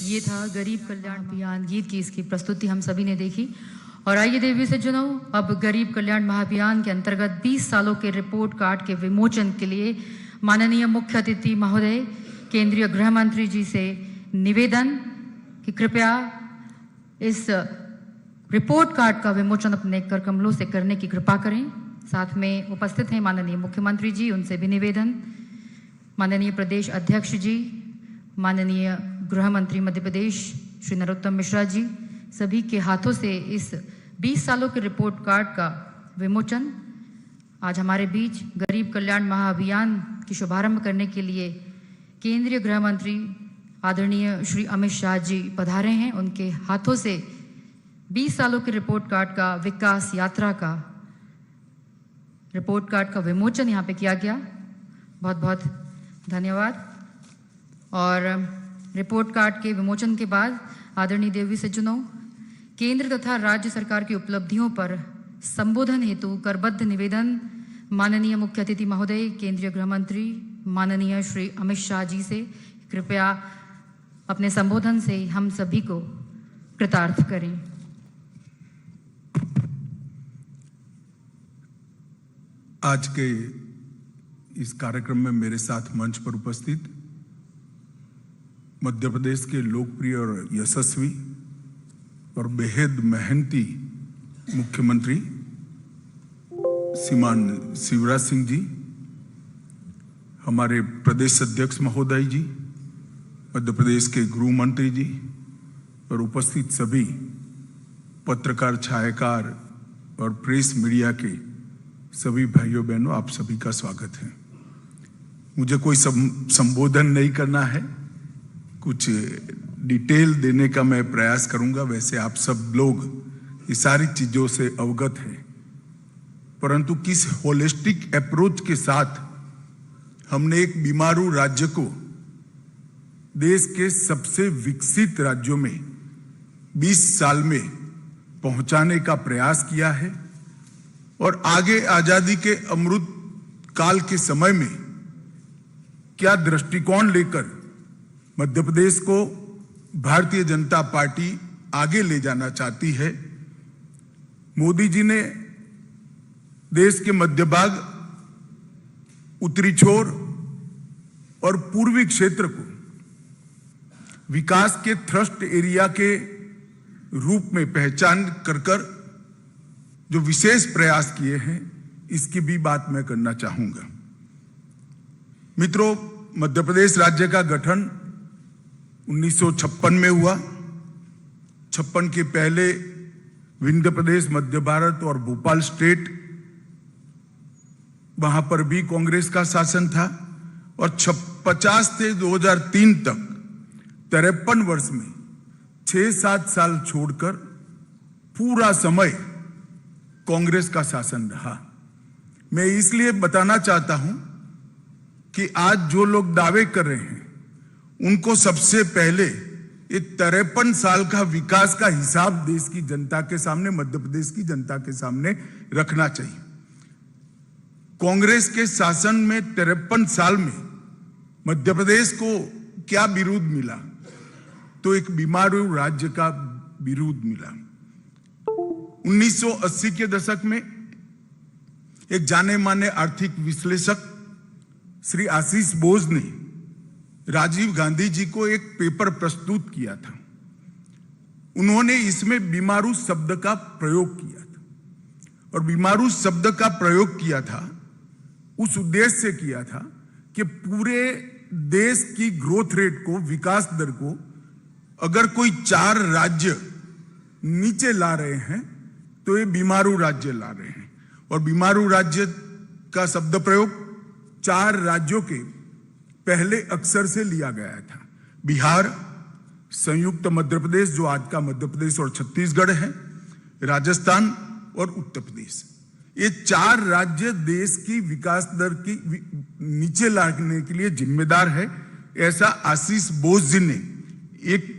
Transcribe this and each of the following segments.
ये था गरीब कल्याण अभियान गीत की इसकी प्रस्तुति हम सभी ने देखी। और आइए देवी सज्जनों, अब गरीब कल्याण महाअभियान के अंतर्गत 20 सालों के रिपोर्ट कार्ड के विमोचन के लिए माननीय मुख्य अतिथि महोदय केंद्रीय गृह मंत्री जी से निवेदन कि कृपया इस रिपोर्ट कार्ड का विमोचन अपने कर कमलों से करने की कृपा करें। साथ में उपस्थित हैं माननीय मुख्यमंत्री जी, उनसे भी निवेदन, माननीय प्रदेश अध्यक्ष जी, माननीय गृह मंत्री मध्य प्रदेश श्री नरोत्तम मिश्रा जी, सभी के हाथों से इस 20 सालों के रिपोर्ट कार्ड का विमोचन आज हमारे बीच गरीब कल्याण महाअभियान की शुभारंभ करने के लिए केंद्रीय गृह मंत्री आदरणीय श्री अमित शाह जी पधारे हैं। उनके हाथों से 20 सालों के रिपोर्ट कार्ड का विकास यात्रा का रिपोर्ट कार्ड का विमोचन यहाँ पे किया गया। बहुत बहुत धन्यवाद। और रिपोर्ट कार्ड के विमोचन के बाद आदरणीय देवी सज्जनों, केंद्र तथा राज्य सरकार की उपलब्धियों पर संबोधन हेतु करबद्ध निवेदन माननीय मुख्य अतिथि महोदय केंद्रीय गृह मंत्री माननीय श्री अमित शाह जी से कृपया अपने संबोधन से हम सभी को कृतार्थ करें। आज के इस कार्यक्रम में मेरे साथ मंच पर उपस्थित मध्य प्रदेश के लोकप्रिय और यशस्वी और बेहद मेहनती मुख्यमंत्री श्रीमान शिवराज सिंह जी, हमारे प्रदेश अध्यक्ष महोदय जी, मध्य प्रदेश के गृह मंत्री जी और उपस्थित सभी पत्रकार, छायाकार और प्रेस मीडिया के सभी भाइयों बहनों, आप सभी का स्वागत है। मुझे कोई संबोधन नहीं करना है, कुछ डिटेल देने का मैं प्रयास करूंगा। वैसे आप सब लोग ये सारी चीजों से अवगत हैं, परंतु किस होलिस्टिक अप्रोच के साथ हमने एक बीमारू राज्य को देश के सबसे विकसित राज्यों में 20 साल में पहुंचाने का प्रयास किया है और आगे आजादी के अमृत काल के समय में क्या दृष्टिकोण लेकर मध्य प्रदेश को भारतीय जनता पार्टी आगे ले जाना चाहती है। मोदी जी ने देश के मध्य भाग, उत्तरी छोर और पूर्वी क्षेत्र को विकास के थ्रस्ट एरिया के रूप में पहचान कर जो विशेष प्रयास किए हैं, इसकी भी बात मैं करना चाहूंगा। मित्रों, मध्य प्रदेश राज्य का गठन 1956 में हुआ। 56 के पहले विंध्य प्रदेश, मध्य भारत और भोपाल स्टेट, वहां पर भी कांग्रेस का शासन था। और 50 से 2003 तक 53 वर्ष में 6-7 साल छोड़कर पूरा समय कांग्रेस का शासन रहा। मैं इसलिए बताना चाहता हूं कि आज जो लोग दावे कर रहे हैं, उनको सबसे पहले ये 53 साल का विकास का हिसाब देश की जनता के सामने, मध्य प्रदेश की जनता के सामने रखना चाहिए। कांग्रेस के शासन में 53 साल में मध्य प्रदेश को क्या बिरुद मिला? तो एक बीमारू राज्य का बिरुद मिला। 1980 के दशक में एक जाने माने आर्थिक विश्लेषक श्री आशीष बोस ने राजीव गांधी जी को एक पेपर प्रस्तुत किया था। उन्होंने इसमें बीमारू शब्द का प्रयोग किया था और बीमारू शब्द का प्रयोग किया था उस उद्देश्य से किया था कि पूरे देश की ग्रोथ रेट को, विकास दर को अगर कोई 4 राज्य नीचे ला रहे हैं तो ये बीमारू राज्य ला रहे हैं। और बीमारू राज्य का शब्द प्रयोग 4 राज्यों के पहले अक्षर से लिया गया था। बिहार, संयुक्त मध्य प्रदेश जो आज का मध्य प्रदेश और छत्तीसगढ़ है, राजस्थान और उत्तर प्रदेश। ये 4 राज्य देश की विकास दर की नीचे लाने के लिए जिम्मेदार है, ऐसा आशीष बोस जी ने एक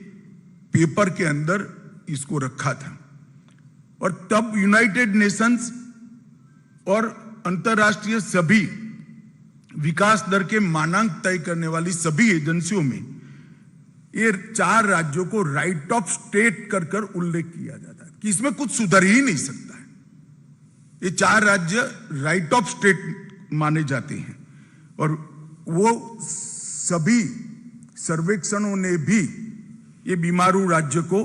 पेपर के अंदर इसको रखा था। और तब यूनाइटेड नेशंस और अंतरराष्ट्रीय सभी विकास दर के मानांक तय करने वाली सभी एजेंसियों में ये 4 राज्यों को राइट ऑफ स्टेट कर कर उल्लेख किया जाता है कि इसमें कुछ सुधर ही नहीं सकता है। ये 4 राज्य राइट ऑफ स्टेट माने जाते हैं और वो सभी सर्वेक्षणों ने भी ये बीमारू राज्य को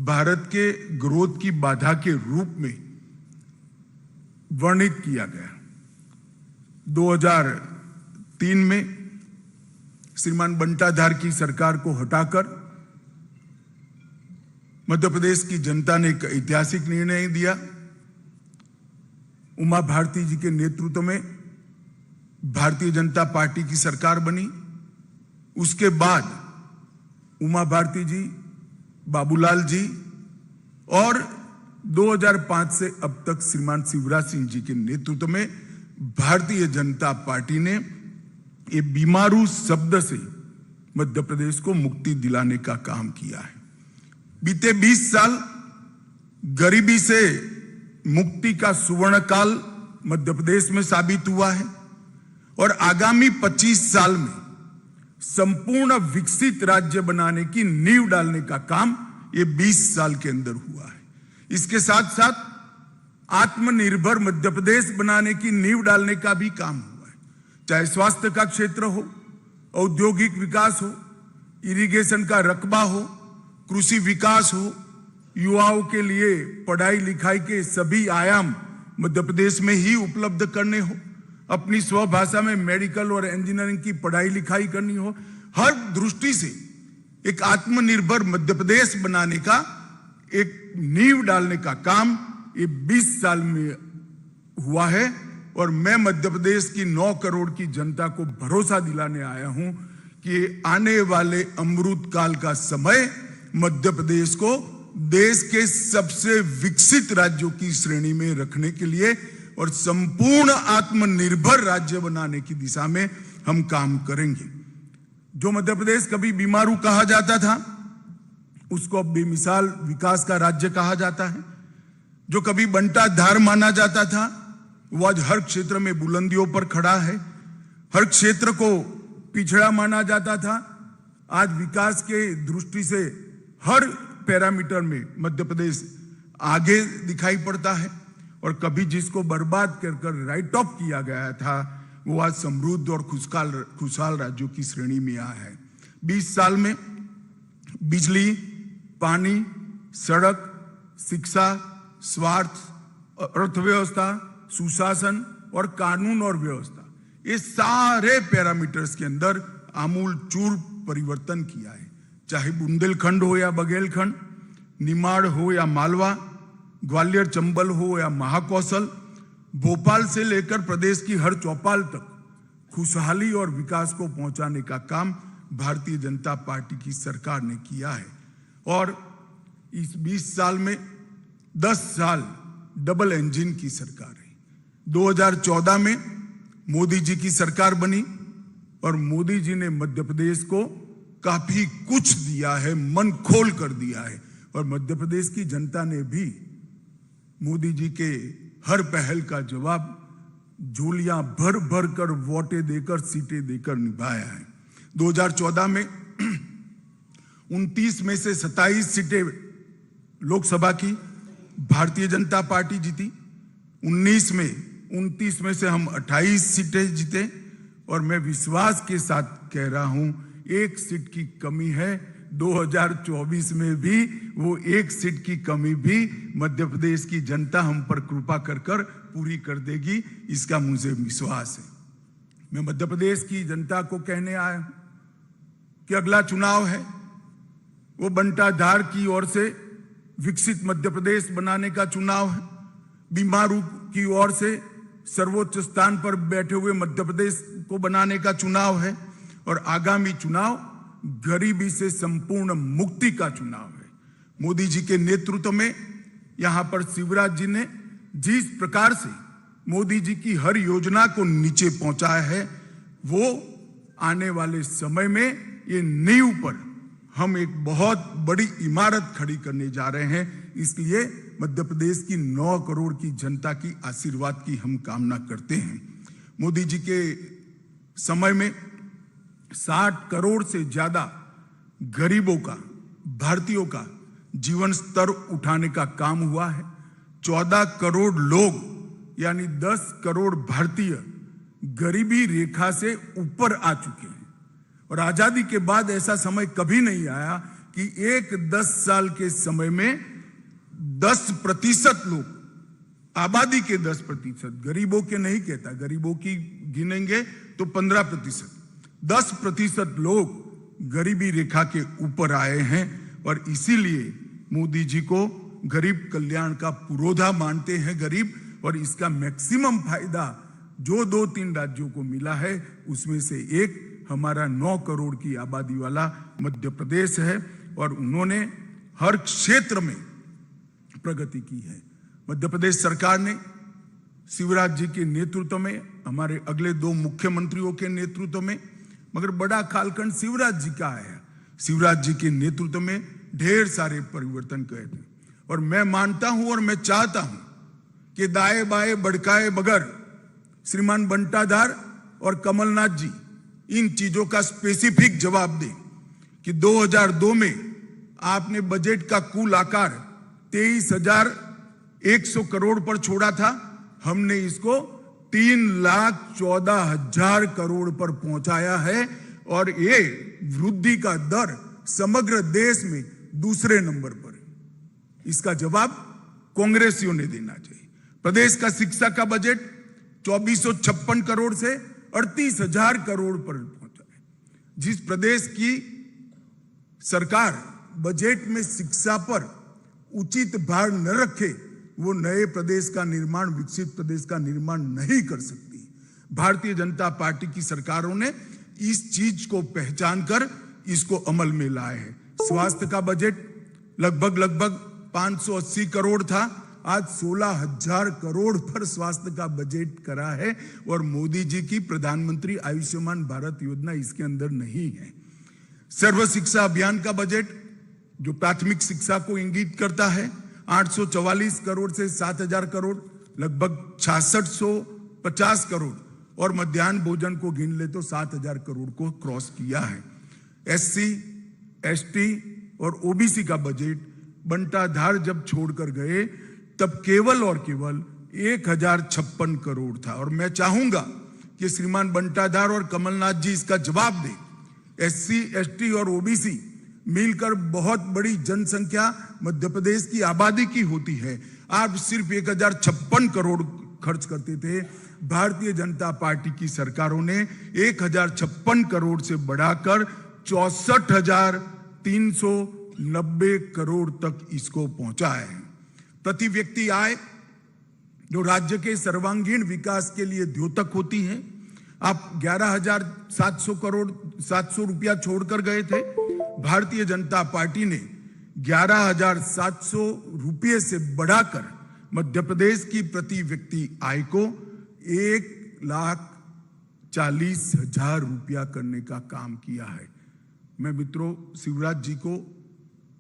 भारत के ग्रोथ की बाधा के रूप में वर्णित किया गया। 2003 में श्रीमान बंटाधार की सरकार को हटाकर मध्य प्रदेश की जनता ने एक ऐतिहासिक निर्णय दिया। उमा भारती जी के नेतृत्व में भारतीय जनता पार्टी की सरकार बनी। उसके बाद उमा भारती जी, बाबूलाल जी और 2005 से अब तक श्रीमान शिवराज सिंह जी के नेतृत्व में भारतीय जनता पार्टी ने ये बीमारू शब्द से मध्य प्रदेश को मुक्ति दिलाने का काम किया है। बीते 20 साल गरीबी से मुक्ति का सुवर्ण काल मध्य प्रदेश में साबित हुआ है और आगामी 25 साल में संपूर्ण विकसित राज्य बनाने की नींव डालने का काम ये 20 साल के अंदर हुआ है। इसके साथ साथ आत्मनिर्भर मध्य प्रदेश बनाने की नींव डालने का भी काम हुआ है, चाहे स्वास्थ्य का क्षेत्र हो, औद्योगिक विकास हो, इरिगेशन का रकबा हो, कृषि विकास हो, युवाओं के लिए पढ़ाई लिखाई के सभी आयाम मध्य प्रदेश में ही उपलब्ध करने हो, अपनी स्वभाषा में मेडिकल और इंजीनियरिंग की पढ़ाई लिखाई करनी हो, हर दृष्टि से एक आत्मनिर्भर मध्य प्रदेश बनाने का एक नींव डालने का काम ये 20 साल में हुआ है। और मैं मध्य प्रदेश की 9 करोड़ की जनता को भरोसा दिलाने आया हूं कि आने वाले अमृत काल का समय मध्य प्रदेश को देश के सबसे विकसित राज्यों की श्रेणी में रखने के लिए और संपूर्ण आत्मनिर्भर राज्य बनाने की दिशा में हम काम करेंगे। जो मध्य प्रदेश कभी बीमारू कहा जाता था उसको अब बेमिसाल विकास का राज्य कहा जाता है। जो कभी बंटाधार माना जाता था वो आज हर क्षेत्र में बुलंदियों पर खड़ा है। हर क्षेत्र को पिछड़ा माना जाता था, आज विकास के दृष्टि से हर पैरामीटर में मध्य प्रदेश आगे दिखाई पड़ता है। और कभी जिसको बर्बाद कर राइट ऑफ किया गया था वो आज समृद्ध और खुशहाल राज्यों की श्रेणी में आया है। 20 साल में बिजली, पानी, सड़क, शिक्षा, स्वास्थ्य, अर्थव्यवस्था, सुशासन और कानून और व्यवस्था, ये सारे पैरामीटर्स के अंदर आमूल चूर परिवर्तन किया है। चाहे बुंदेलखंड हो या बघेलखंड, निमाड़ हो या मालवा, ग्वालियर चंबल हो या महाकौशल, भोपाल से लेकर प्रदेश की हर चौपाल तक खुशहाली और विकास को पहुंचाने का काम भारतीय जनता पार्टी की सरकार ने किया है। और इस 20 साल में 10 साल डबल इंजन की सरकार है। 2014 में मोदी जी की सरकार बनी और मोदी जी ने मध्य प्रदेश को काफी कुछ दिया है, मन खोल कर दिया है। और मध्य प्रदेश की जनता ने भी मोदी जी के हर पहल का जवाब झोलियां भर भर कर वोटें देकर, सीटें देकर निभाया है। 2014 में 29 में से 27 सीटें लोकसभा की भारतीय जनता पार्टी जीती। 29 में से हम 28 सीटें जीते। और मैं विश्वास के साथ कह रहा हूं, 1 सीट की कमी है। 2024 में भी वो 1 सीट की कमी भी मध्य प्रदेश की जनता हम पर कृपा कर पूरी कर देगी, इसका मुझे विश्वास है। मैं मध्य प्रदेश की जनता को कहने आया हूं कि अगला चुनाव है वो बंटाधार की ओर से विकसित मध्य प्रदेश बनाने का चुनाव है, बीमारू की ओर से सर्वोच्च स्थान पर बैठे हुए मध्य प्रदेश को बनाने का चुनाव है। और आगामी चुनाव गरीबी से संपूर्ण मुक्ति का चुनाव है। मोदी जी के नेतृत्व में यहां पर शिवराज जी ने जिस प्रकार से मोदी जी की हर योजना को नीचे पहुंचाया है, वो आने वाले समय में ये नींव पर हम एक बहुत बड़ी इमारत खड़ी करने जा रहे हैं। इसलिए मध्य प्रदेश की 9 करोड़ की जनता की आशीर्वाद की हम कामना करते हैं। मोदी जी के समय में 60 करोड़ से ज्यादा गरीबों का, भारतीयों का जीवन स्तर उठाने का काम हुआ है। 14 करोड़ लोग यानी 10 करोड़ भारतीय गरीबी रेखा से ऊपर आ चुके हैं। और आजादी के बाद ऐसा समय कभी नहीं आया कि एक 10 साल के समय में 10% लोग, आबादी के 10%, गरीबों के नहीं कहता, गरीबों की गिनेंगे तो 15%, 10% लोग गरीबी रेखा के ऊपर आए हैं। और इसीलिए मोदी जी को गरीब कल्याण का पुरोधा मानते हैं गरीब। और इसका मैक्सिमम फायदा जो 2-3 राज्यों को मिला है उसमें से एक हमारा 9 करोड़ की आबादी वाला मध्य प्रदेश है। और उन्होंने हर क्षेत्र में प्रगति की है। मध्य प्रदेश सरकार ने शिवराज जी के नेतृत्व में, हमारे अगले 2 मुख्यमंत्रियों के नेतृत्व में, मगर बड़ा कालखंड शिवराज जी का आया, शिवराज जी के नेतृत्व में ढेर सारे परिवर्तन किए थे। और मैं मानता हूं और मैं चाहता हूं कि दाएं बाएं भड़काए बगैर श्रीमान बंटाधार और कमलनाथ जी इन चीजों का स्पेसिफिक जवाब दें कि 2002 में आपने बजट का कुल आकार 23,100 करोड़ पर छोड़ा था, हमने इसको 3,14,000 करोड़ पर पहुंचाया है। और ये वृद्धि का दर समग्र देश में दूसरे नंबर पर है। इसका जवाब कांग्रेसियों ने देना चाहिए। प्रदेश का शिक्षा का बजट 2,456 करोड़ से 38,000 करोड़ पर पहुंचा है। जिस प्रदेश की सरकार बजट में शिक्षा पर उचित भार न रखे वो नए प्रदेश का निर्माण, विकसित प्रदेश का निर्माण नहीं कर सकती। भारतीय जनता पार्टी की सरकारों ने इस चीज को पहचान कर इसको अमल में लाए हैं। स्वास्थ्य का बजट लगभग 580 करोड़ था, आज 16,000 करोड़ पर स्वास्थ्य का बजट करा है। और मोदी जी की प्रधानमंत्री आयुष्मान भारत योजना इसके अंदर नहीं है। सर्व शिक्षा अभियान का बजट जो प्राथमिक शिक्षा को इंगित करता है 844 करोड़ से 7,000 करोड़, लगभग 6650 करोड़। और मध्याह्न भोजन को गिन ले तो 7,000 करोड़ को क्रॉस किया है। SC, ST और OBC का बजट बंटाधार जब छोड़कर गए तब केवल और केवल 1,056 करोड़ था। और मैं चाहूंगा कि श्रीमान बंटाधार और कमलनाथ जी इसका जवाब दें। SC, ST और OBC मिलकर बहुत बड़ी जनसंख्या मध्य प्रदेश की आबादी की होती है। आप सिर्फ 1,056 करोड़ खर्च करते थे। भारतीय जनता पार्टी की सरकारों ने 1,056 करोड़ से बढ़ाकर 64,390 करोड़ तक इसको पहुंचा है। प्रति व्यक्ति आय जो राज्य के सर्वांगीण विकास के लिए द्योतक होती है, आप 11,700 रुपया छोड़कर गए थे। भारतीय जनता पार्टी ने 11,700 रुपये से बढ़ाकर मध्य प्रदेश की प्रति व्यक्ति आय को 1,40,000 रुपया करने का काम किया है। मैं मित्रों शिवराज जी को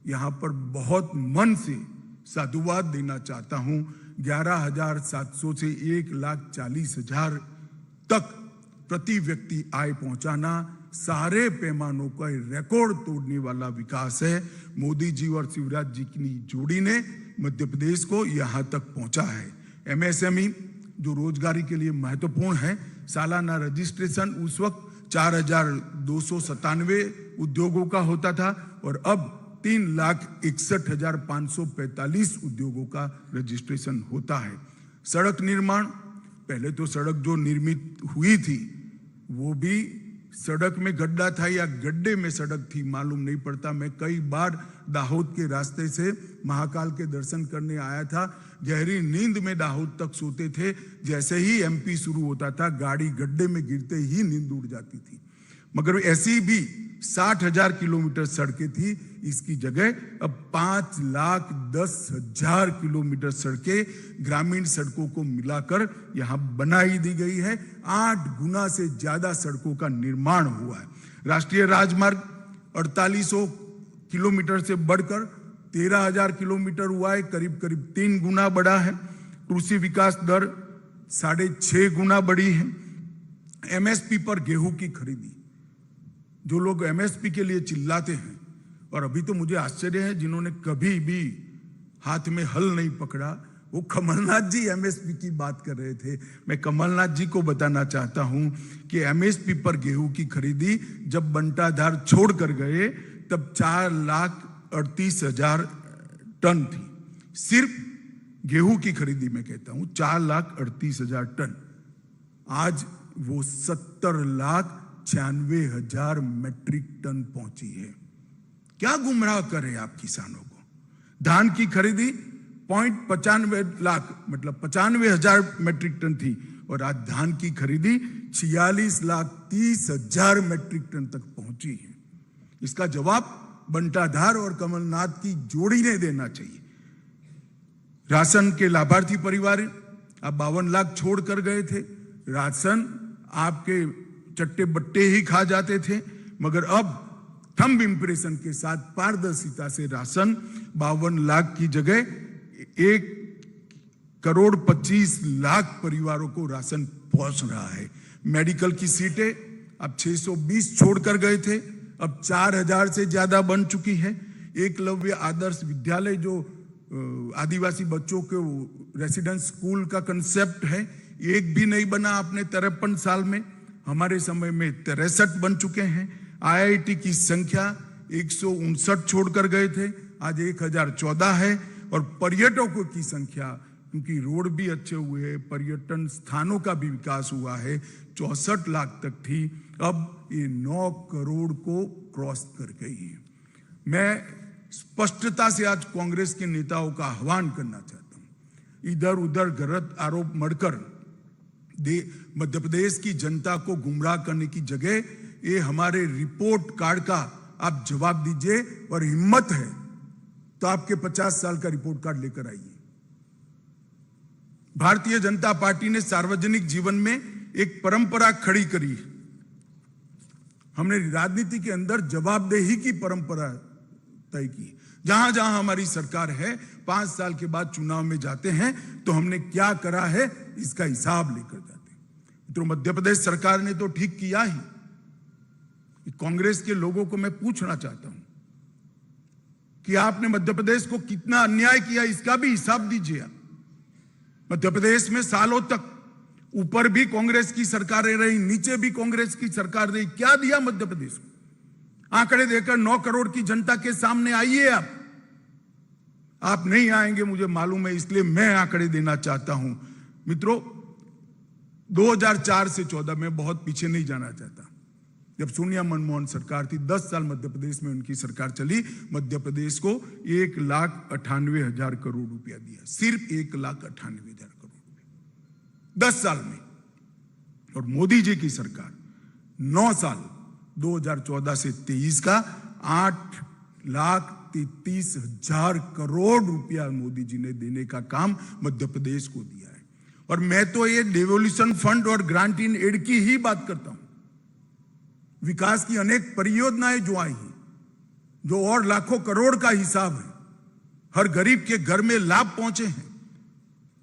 यहां पर बहुत मन से साधुवाद देना चाहता हूं। 11,700 से 1,40,000 तक प्रति व्यक्ति आय पहुंचाना सारे पैमानों का रिकॉर्ड तोड़ने वाला विकास है। मोदी जी और शिवराज जी की जोड़ी ने मध्य प्रदेश को यहां तक पहुंचा है। MSME जो रोजगारी के लिए महत्वपूर्ण है, सालाना रजिस्ट्रेशन उस वक्त 4,297 उद्योगों का होता था और अब 3,61,545 उद्योगों का रजिस्ट्रेशन होता है। सड़क निर्माण, पहले तो सड़क जो निर्मित हुई थी वो भी सड़क में गड्ढा था या गड्ढे में सड़क थी मालूम नहीं पड़ता। मैं कई बार दाहोद के रास्ते से महाकाल के दर्शन करने आया था, गहरी नींद में दाहोद तक सोते थे। जैसे ही MP शुरू होता था गाड़ी गड्ढे में गिरते ही नींद उड़ जाती थी। मगर ऐसी भी 60,000 किलोमीटर सड़कें थी, इसकी जगह अब 5,10,000 किलोमीटर सड़कें ग्रामीण सड़कों को मिलाकर यहां बनाई दी गई है। 8 गुना से ज्यादा सड़कों का निर्माण हुआ है। राष्ट्रीय राजमार्ग 4,800 किलोमीटर से बढ़कर 13,000 किलोमीटर हुआ है, करीब 3 गुना बढ़ा है। कृषि विकास दर 6.5 गुना बढ़ी है। MSP पर गेहूं की खरीदी, जो लोग MSP के लिए चिल्लाते हैं, और अभी तो मुझे आश्चर्य है जिन्होंने कभी भी हाथ में हल नहीं पकड़ा, वो कमलनाथ जी एमएसपी की बात कर रहे थे। मैं कमलनाथ जी को बताना चाहता हूं कि एमएसपी पर गेहूं की खरीदी जब बंटाधार छोड़कर गए तब 4,38,000 टन थी। सिर्फ गेहूं की खरीदी में कहता हूं 4,38,000 टन। आज वो 70,96,000 मैट्रिक टन पहुंची है। क्या गुमराह करे आप किसानों को। धान की खरीदी 0.95 लाख मतलब 95,000 मैट्रिक टन थी और आज धान की खरीदी 46,30,000 मैट्रिक टन तक पहुंची है। इसका जवाब बंटाधार और कमलनाथ की जोड़ी ने देना चाहिए। राशन के लाभार्थी परिवार आप 52 लाख छोड़कर गए थे। राशन आपके चट्टे बट्टे ही खा जाते थे, मगर अब थंब इंप्रेशन के साथ पारदर्शिता से राशन 52 लाख की जगह 1,25,00,000 परिवारों को राशन पहुंच रहा है। मेडिकल की सीटें अब 620 छोड़कर गए थे, अब 4,000 से ज्यादा बन चुकी है। एकलव्य आदर्श विद्यालय जो आदिवासी बच्चों के रेसिडेंस स्कूल का कंसेप्ट है, एक भी नहीं बना आपने 53 साल में। हमारे समय में 63 बन चुके हैं। आईआईटी की संख्या 159 छोड़कर गए थे, आज 1,014 है। और पर्यटकों की संख्या, क्योंकि रोड भी अच्छे हुए, पर्यटन स्थानों का भी विकास हुआ है, 64 लाख तक थी, अब ये 9 करोड़ को क्रॉस कर गई है। मैं स्पष्टता से आज कांग्रेस के नेताओं का आह्वान करना चाहता हूं। इधर उधर गलत आरोप मढ़कर मध्य प्रदेश की जनता को गुमराह करने की जगह ये हमारे रिपोर्ट कार्ड का आप जवाब दीजिए, और हिम्मत है तो आपके 50 साल का रिपोर्ट कार्ड लेकर आइए। भारतीय जनता पार्टी ने सार्वजनिक जीवन में एक परंपरा खड़ी करी। हमने राजनीति के अंदर जवाबदेही की परंपरा तय की। जहां जहां हमारी सरकार है, 5 साल के बाद चुनाव में जाते हैं तो हमने क्या करा है इसका हिसाब लेकर जाते हैं। तो मध्य प्रदेश सरकार ने तो ठीक किया ही। कांग्रेस के लोगों को मैं पूछना चाहता हूं कि आपने मध्य प्रदेश को कितना अन्याय किया, इसका भी हिसाब दीजिए आप। मध्य प्रदेश में सालों तक ऊपर भी कांग्रेस की सरकारें रही, नीचे भी कांग्रेस की सरकार रही। क्या दिया मध्य प्रदेश को? आंकड़े देकर 9 करोड़ की जनता के सामने आइए आप नहीं आएंगे मुझे मालूम है, इसलिए मैं आंकड़े देना चाहता हूं। मित्रों, 2004 से 14 में बहुत पीछे नहीं जाना चाहता। जब सोनिया मनमोहन सरकार थी, 10 साल मध्य प्रदेश में उनकी सरकार चली, मध्य प्रदेश को 1,98,000 करोड़ रुपया दिया। सिर्फ 1,98,000 करोड़ रुपया 10 साल में। और मोदी जी की सरकार 9 साल 2014 से 23 का 8,33,000 करोड़ रुपया मोदी जी ने देने का काम मध्य प्रदेश को दिया है। और मैं तो ये डेवोल्यूशन फंड और ग्रांट इन एड की ही बात करता हूं। विकास की अनेक परियोजनाएं जो आई हैं, जो और लाखों करोड़ का हिसाब है, हर गरीब के घर में लाभ पहुंचे हैं,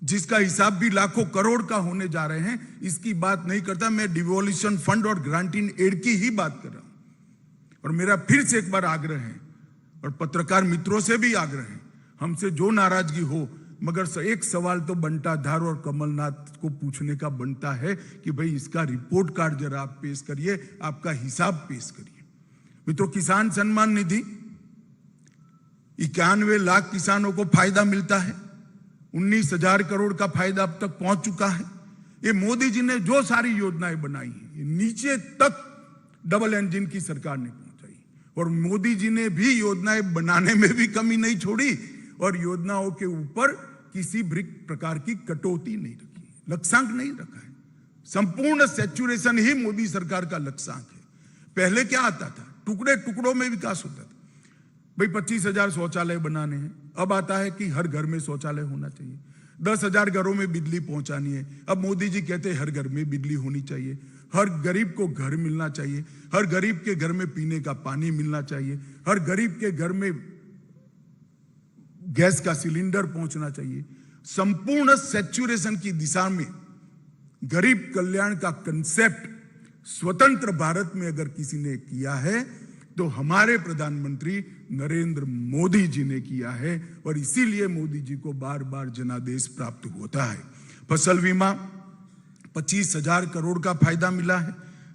जिसका हिसाब भी लाखों करोड़ का होने जा रहे हैं, इसकी बात नहीं करता। मैं डिवोल्यूशन फंड और ग्रांट इन एड की ही बात कर रहा हूं। और मेरा फिर से एक बार आग्रह है, और पत्रकार मित्रों से भी आग्रह है, हमसे जो नाराजगी हो, मगर एक सवाल तो बंटाधार और कमलनाथ को पूछने का बनता है कि भाई इसका रिपोर्ट कार्ड जरा आप पेश करिए, आपका हिसाब पेश करिए। मित्रों, किसान सम्मान निधि 91 लाख किसानों को फायदा मिलता है। 19,000 करोड़ का फायदा अब तक पहुंच चुका है। ये मोदी जी ने जो सारी योजनाएं बनाई हैं, ये नीचे तक डबल इंजन की सरकार ने पहुंचाई। और मोदी जी ने भी योजनाएं बनाने में भी कमी नहीं छोड़ी, और योजनाओं के ऊपर किसी भी प्रकार की कटौती नहीं रखी, लक्ष्यांक नहीं रखा है। संपूर्ण सैचुरेशन ही मोदी सरकार का लक्ष्यांक है। पहले क्या आता था? टुकड़े टुकड़ों में विकास होता था। भाई 25,000 शौचालय बनाने हैं, अब आता है कि हर घर में शौचालय होना चाहिए। 10,000 घरों में बिजली पहुंचानी है, अब मोदी जी कहते हैं हर घर में बिजली होनी चाहिए। हर गरीब को घर मिलना चाहिए, हर गरीब के घर में पीने का पानी मिलना चाहिए, हर गरीब के घर में गैस का सिलेंडर पहुंचना चाहिए। संपूर्ण सैचुरेशन की दिशा में गरीब कल्याण का कंसेप्ट स्वतंत्र भारत में अगर किसी ने किया है तो हमारे प्रधानमंत्री नरेंद्र मोदी जी ने किया है, और इसीलिए मोदी जी को बार बार जनादेश प्राप्त होता है। फसल बीमा 25,000 करोड़ का फायदा मिला है।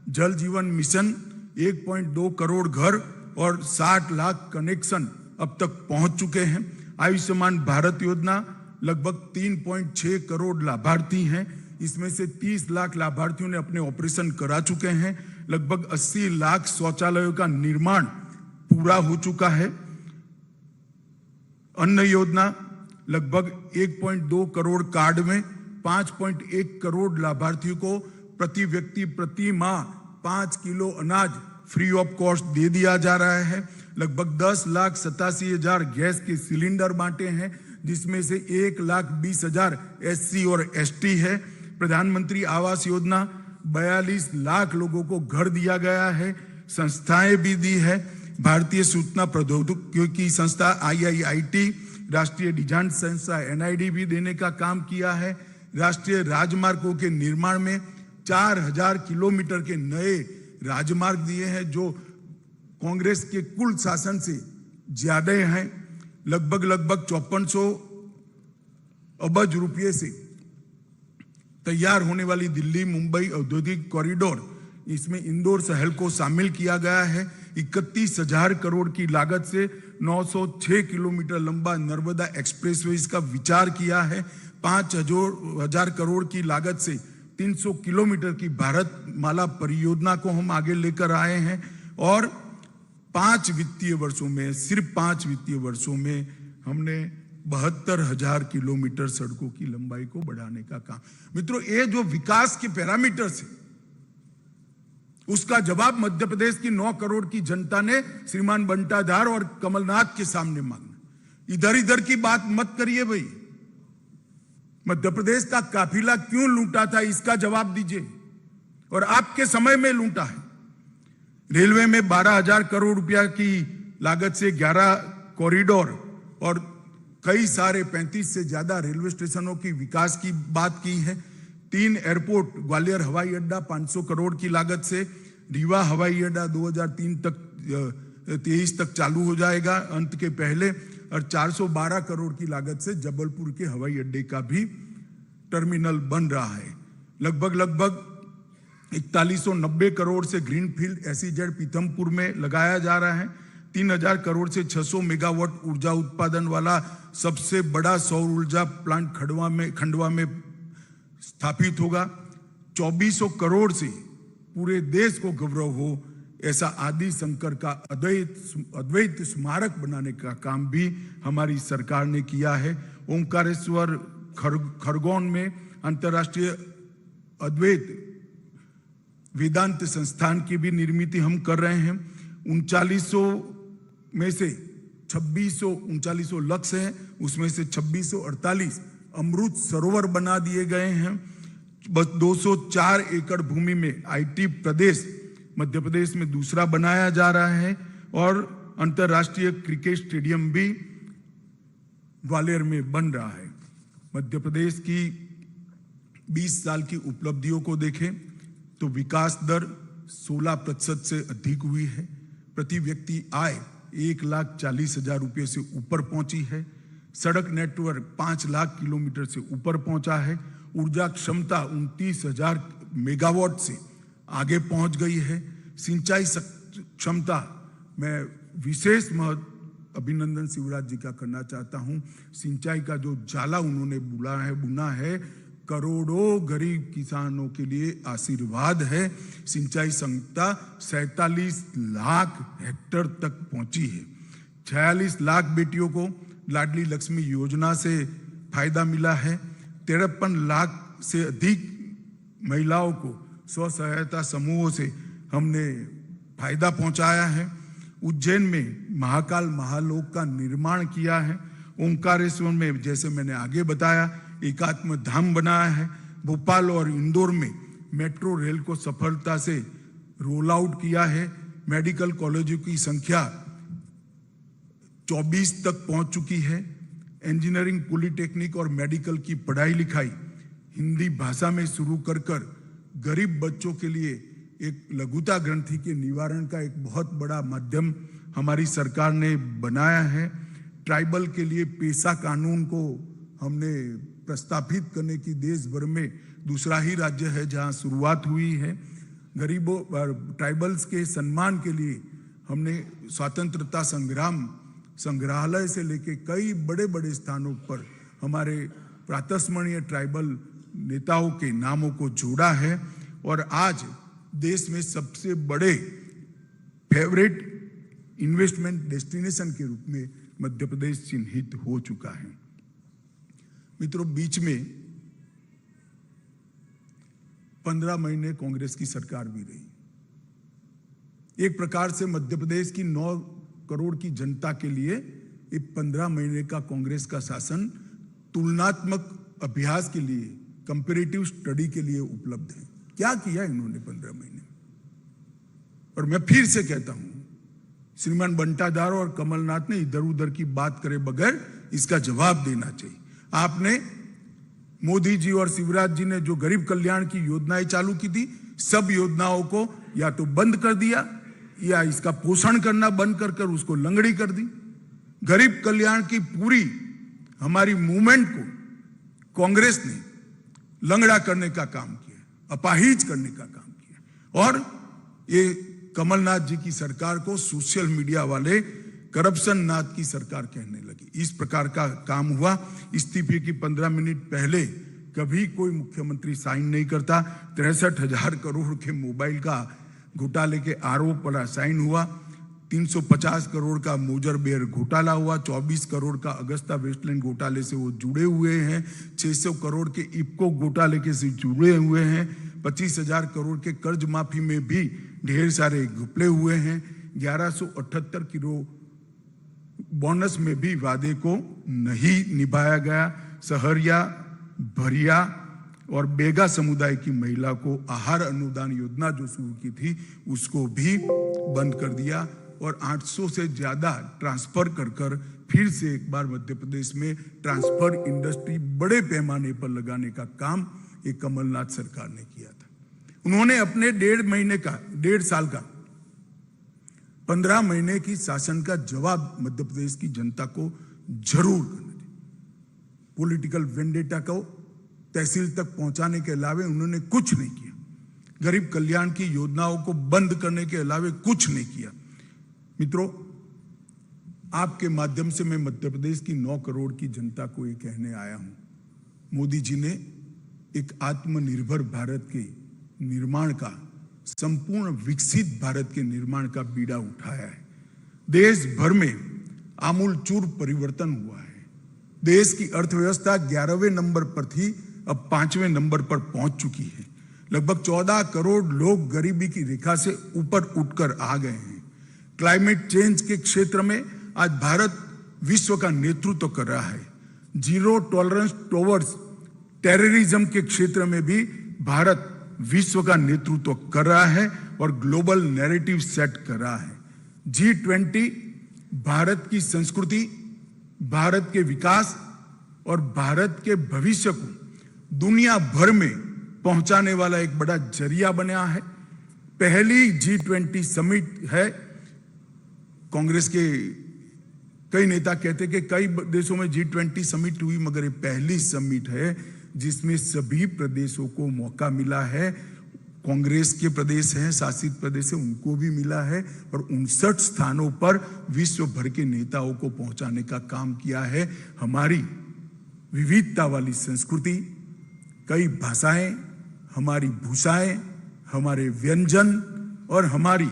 जल जीवन मिशन 1.2 करोड़ घर और 60 लाख कनेक्शन अब तक पहुंच चुके हैं। आयुष्मान भारत योजना लगभग 3.6 करोड़ लाभार्थी हैं, इसमें से 30 लाख लाभार्थियों ने अपने ऑपरेशन करा चुके हैं। लगभग 80 लाख शौचालयों का निर्माण पूरा हो चुका है। अन्न योजना लगभग 1.2 करोड़ कार्ड में 5.1 करोड़ लाभार्थियों को प्रति व्यक्ति प्रति माह 5 किलो अनाज फ्री ऑफ कॉस्ट दे दिया जा रहा है। लगभग 10,87,000 गैस के सिलेंडर बांटे हैं, जिसमें से 1,20,000 SC और ST है। प्रधानमंत्री आवास योजना 42 लाख लोगों को घर दिया गया है। संस्थाएं भी दी है। भारतीय सूचना प्रौद्योगिकी संस्था IIIT, राष्ट्रीय डिजाइन संस्था NID भी देने का काम किया है। राष्ट्रीय राजमार्गों के निर्माण में 4,000 किलोमीटर के नए राजमार्ग दिए हैं, जो कांग्रेस के कुल शासन से ज्यादा हैं। लगभग 5400 अरब रुपये से तैयार होने वाली दिल्ली मुंबई औद्योगिक कॉरिडोर, इसमें इंदौर शहर को शामिल किया गया है। 31,000 करोड़ की लागत से 906 किलोमीटर लंबा नर्मदा एक्सप्रेसवे का विचार किया है। 5,000 करोड़ की लागत से 300 किलोमीटर की भारत माला परियोजना को हम आगे लेकर आए हैं। और 5 वित्तीय वर्षों में, सिर्फ 5 वित्तीय वर्षों में हमने 72,000 किलोमीटर सड़कों की लंबाई को बढ़ाने का काम। मित्रों, ये जो विकास के पैरामीटर्स है, उसका जवाब मध्य प्रदेश की 9 करोड़ की जनता ने श्रीमान बंटाधार और कमलनाथ के सामने मांगा। इधर इधर की बात मत करिए भाई। मध्य प्रदेश का काफिला क्यों लूटा था, इसका जवाब दीजिए, और आपके समय में लूटा है। रेलवे में 12,000 करोड़ रुपया की लागत से 11 कॉरिडोर और कई सारे 35 से ज्यादा रेलवे स्टेशनों की विकास की बात की है। 3 एयरपोर्ट, ग्वालियर हवाई अड्डा 500 करोड़ की लागत से, रीवा हवाई अड्डा 2023 तक चालू हो जाएगा अंत के पहले, और 412 करोड़ की लागत से जबलपुर के हवाई अड्डे का भी टर्मिनल बन रहा है। लगभग 4190 करोड़ से ग्रीनफील्ड SEZ पीथमपुर में लगाया जा रहा है। 3,000 करोड़ से 600 मेगावाट ऊर्जा उत्पादन वाला सबसे बड़ा सौर ऊर्जा प्लांट खंडवा में स्थापित होगा। 2400 करोड़ से पूरे देश को गौरव हो ऐसा आदि शंकर का अद्वैत स्मारक बनाने का काम भी हमारी सरकार ने किया है। ओंकारेश्वर खरगोन में अंतर्राष्ट्रीय अद्वैत वेदांत संस्थान की भी निर्मित हम कर रहे हैं। 3900 में से 2639 लक्ष्य हैं, उसमें से 2648 अमृत सरोवर बना दिए गए हैं। बस 204 एकड़ भूमि में IT प्रदेश मध्य प्रदेश में दूसरा बनाया जा रहा है, और अंतर्राष्ट्रीय क्रिकेट स्टेडियम भी ग्वालियर में बन रहा है। मध्य प्रदेश की 20 साल की उपलब्धियों को देखें तो विकास दर 16% से अधिक हुई है। प्रति व्यक्ति आय 1,40,000 रुपये से ऊपर पहुंची है। सड़क नेटवर्क 5 लाख किलोमीटर से ऊपर पहुंचा है। ऊर्जा क्षमता 29,000 मेगावाट से आगे पहुंच गई है। सिंचाई क्षमता में विशेष अभिनंदन शिवराज जी का करना चाहता हूं। सिंचाई का जो जाला उन्होंने बुना है करोड़ों गरीब किसानों के लिए आशीर्वाद है। सिंचाई क्षमता 47 लाख हेक्टेयर तक पहुंची है। 46 लाख बेटियों को लाडली लक्ष्मी योजना से फायदा मिला है। 53 लाख से अधिक महिलाओं को स्व सहायता समूहों से हमने फायदा पहुंचाया है। उज्जैन में महाकाल महालोक का निर्माण किया है। ओंकारेश्वर में जैसे मैंने आगे बताया एकात्म धाम बनाया है। भोपाल और इंदौर में मेट्रो रेल को सफलता से रोल आउट किया है। मेडिकल कॉलेजों की संख्या 24 तक पहुंच चुकी है। इंजीनियरिंग, पॉलिटेक्निक और मेडिकल की पढ़ाई लिखाई हिंदी भाषा में शुरू कर गरीब बच्चों के लिए एक लघुता ग्रंथि के निवारण का एक बहुत बड़ा माध्यम हमारी सरकार ने बनाया है। ट्राइबल के लिए पेशा कानून को हमने प्रस्तावित करने की देश भर में दूसरा ही राज्य है जहां शुरुआत हुई है। गरीबों ट्राइबल्स के सम्मान के लिए हमने स्वतंत्रता संग्राम संग्रहालय से लेके कई बड़े बड़े स्थानों पर हमारे प्रातस्मरणीय ट्राइबल नेताओं के नामों को जोड़ा है और आज देश में सबसे बड़े फेवरेट इन्वेस्टमेंट डेस्टिनेशन के रूप में मध्य प्रदेश चिन्हित हो चुका है। मित्रों, बीच में 15 महीने कांग्रेस की सरकार भी रही। एक प्रकार से मध्य प्रदेश की 9 करोड़ की जनता के लिए ये 15 महीने का कांग्रेस का शासन तुलनात्मक अभ्यास के लिए, कंपैरेटिव स्टडी के लिए उपलब्ध है। क्या किया इन्होंने 15 महीने में? और मैं फिर से कहता हूं, श्रीमान बंटाधार और कमलनाथ ने इधर उधर की बात करे बगैर इसका जवाब देना चाहिए। आपने मोदी जी और शिवराज जी ने जो गरीब कल्याण की योजनाएं चालू की थी, सब योजनाओं को या तो बंद कर दिया या इसका पोषण करना बंद कर उसको लंगड़ी कर दी। गरीब कल्याण की पूरी हमारी मूवमेंट को कांग्रेस ने लंगड़ा करने का काम किया, अपाहिज करने का काम किया। और ये कमलनाथ जी की सरकार को सोशल मीडिया वाले करप्शन नाथ की सरकार कहने लगी। इस प्रकार का काम हुआ। इस्तीफे की 15 मिनट पहले कभी कोई मुख्यमंत्री साइन नहीं करता। 63,000 करोड़ के मोबाइल का घोटाले के आरोप पर साइन हुआ। 350 करोड़ का मोजर बेयर घोटाला हुआ। 24 करोड़ का अगस्ता वेस्टलैंड घोटाले से वो जुड़े हुए हैं। 600 करोड़ के इफ्को घोटाले के से जुड़े हुए हैं। 25,000 करोड़ के कर्ज माफी में भी ढेर सारे घपले हुए हैं। 1178 करोड़ बोनस में भी वादे को नहीं निभाया गया। सहरिया, भरिया और बेगा समुदाय की महिला को आहार अनुदान योजना जो शुरू की थी उसको भी बंद कर दिया और 800 से ज्यादा ट्रांसफर कर फिर से एक बार मध्य प्रदेश में ट्रांसफर इंडस्ट्री बड़े पैमाने पर लगाने का काम एक कमलनाथ सरकार ने किया था। उन्होंने अपने 1.5 साल का 15 महीने की शासन का जवाब मध्य प्रदेश की जनता को जरूर करना चाहिए। पॉलिटिकल वेंडेटा को तहसील तक पहुंचाने के अलावे उन्होंने कुछ नहीं किया। गरीब कल्याण की योजनाओं को बंद करने के अलावे कुछ नहीं किया। मित्रों, आपके माध्यम से मैं मध्य प्रदेश की 9 करोड़ की जनता को ये कहने आया हूं, मोदी जी ने एक आत्मनिर्भर भारत के निर्माण का, संपूर्ण विकसित भारत के निर्माण का बीड़ा उठाया है। देश भर में आमूलचूल परिवर्तन हुआ है। देश की अर्थव्यवस्था 11वें नंबर पर थी, अब 5वें नंबर पर पहुंच चुकी है। लगभग 14 करोड़ लोग गरीबी की रेखा से ऊपर उठकर आ गए हैं। क्लाइमेट चेंज के क्षेत्र में आज भारत विश्व का नेतृत्व कर रहा है। जीरो टॉलरेंस टुवर्ड्स टेररिज्म के क्षेत्र में भी भारत विश्व का नेतृत्व कर रहा है और ग्लोबल नैरेटिव सेट कर रहा है। G20 भारत की संस्कृति, भारत के विकास और भारत के भविष्य को दुनिया भर में पहुंचाने वाला एक बड़ा जरिया बना है। पहली G20 समिट है। कांग्रेस के कई नेता कहते कि कई देशों में G20 समिट हुई, मगर ये पहली समिट है जिसमें सभी प्रदेशों को मौका मिला है। कांग्रेस के प्रदेश हैं, शासित प्रदेश है, उनको भी मिला है और 59 स्थानों पर विश्व भर के नेताओं को पहुंचाने का काम किया है। हमारी विविधता वाली संस्कृति, कई भाषाएं, हमारी भूषाएं, हमारे व्यंजन और हमारी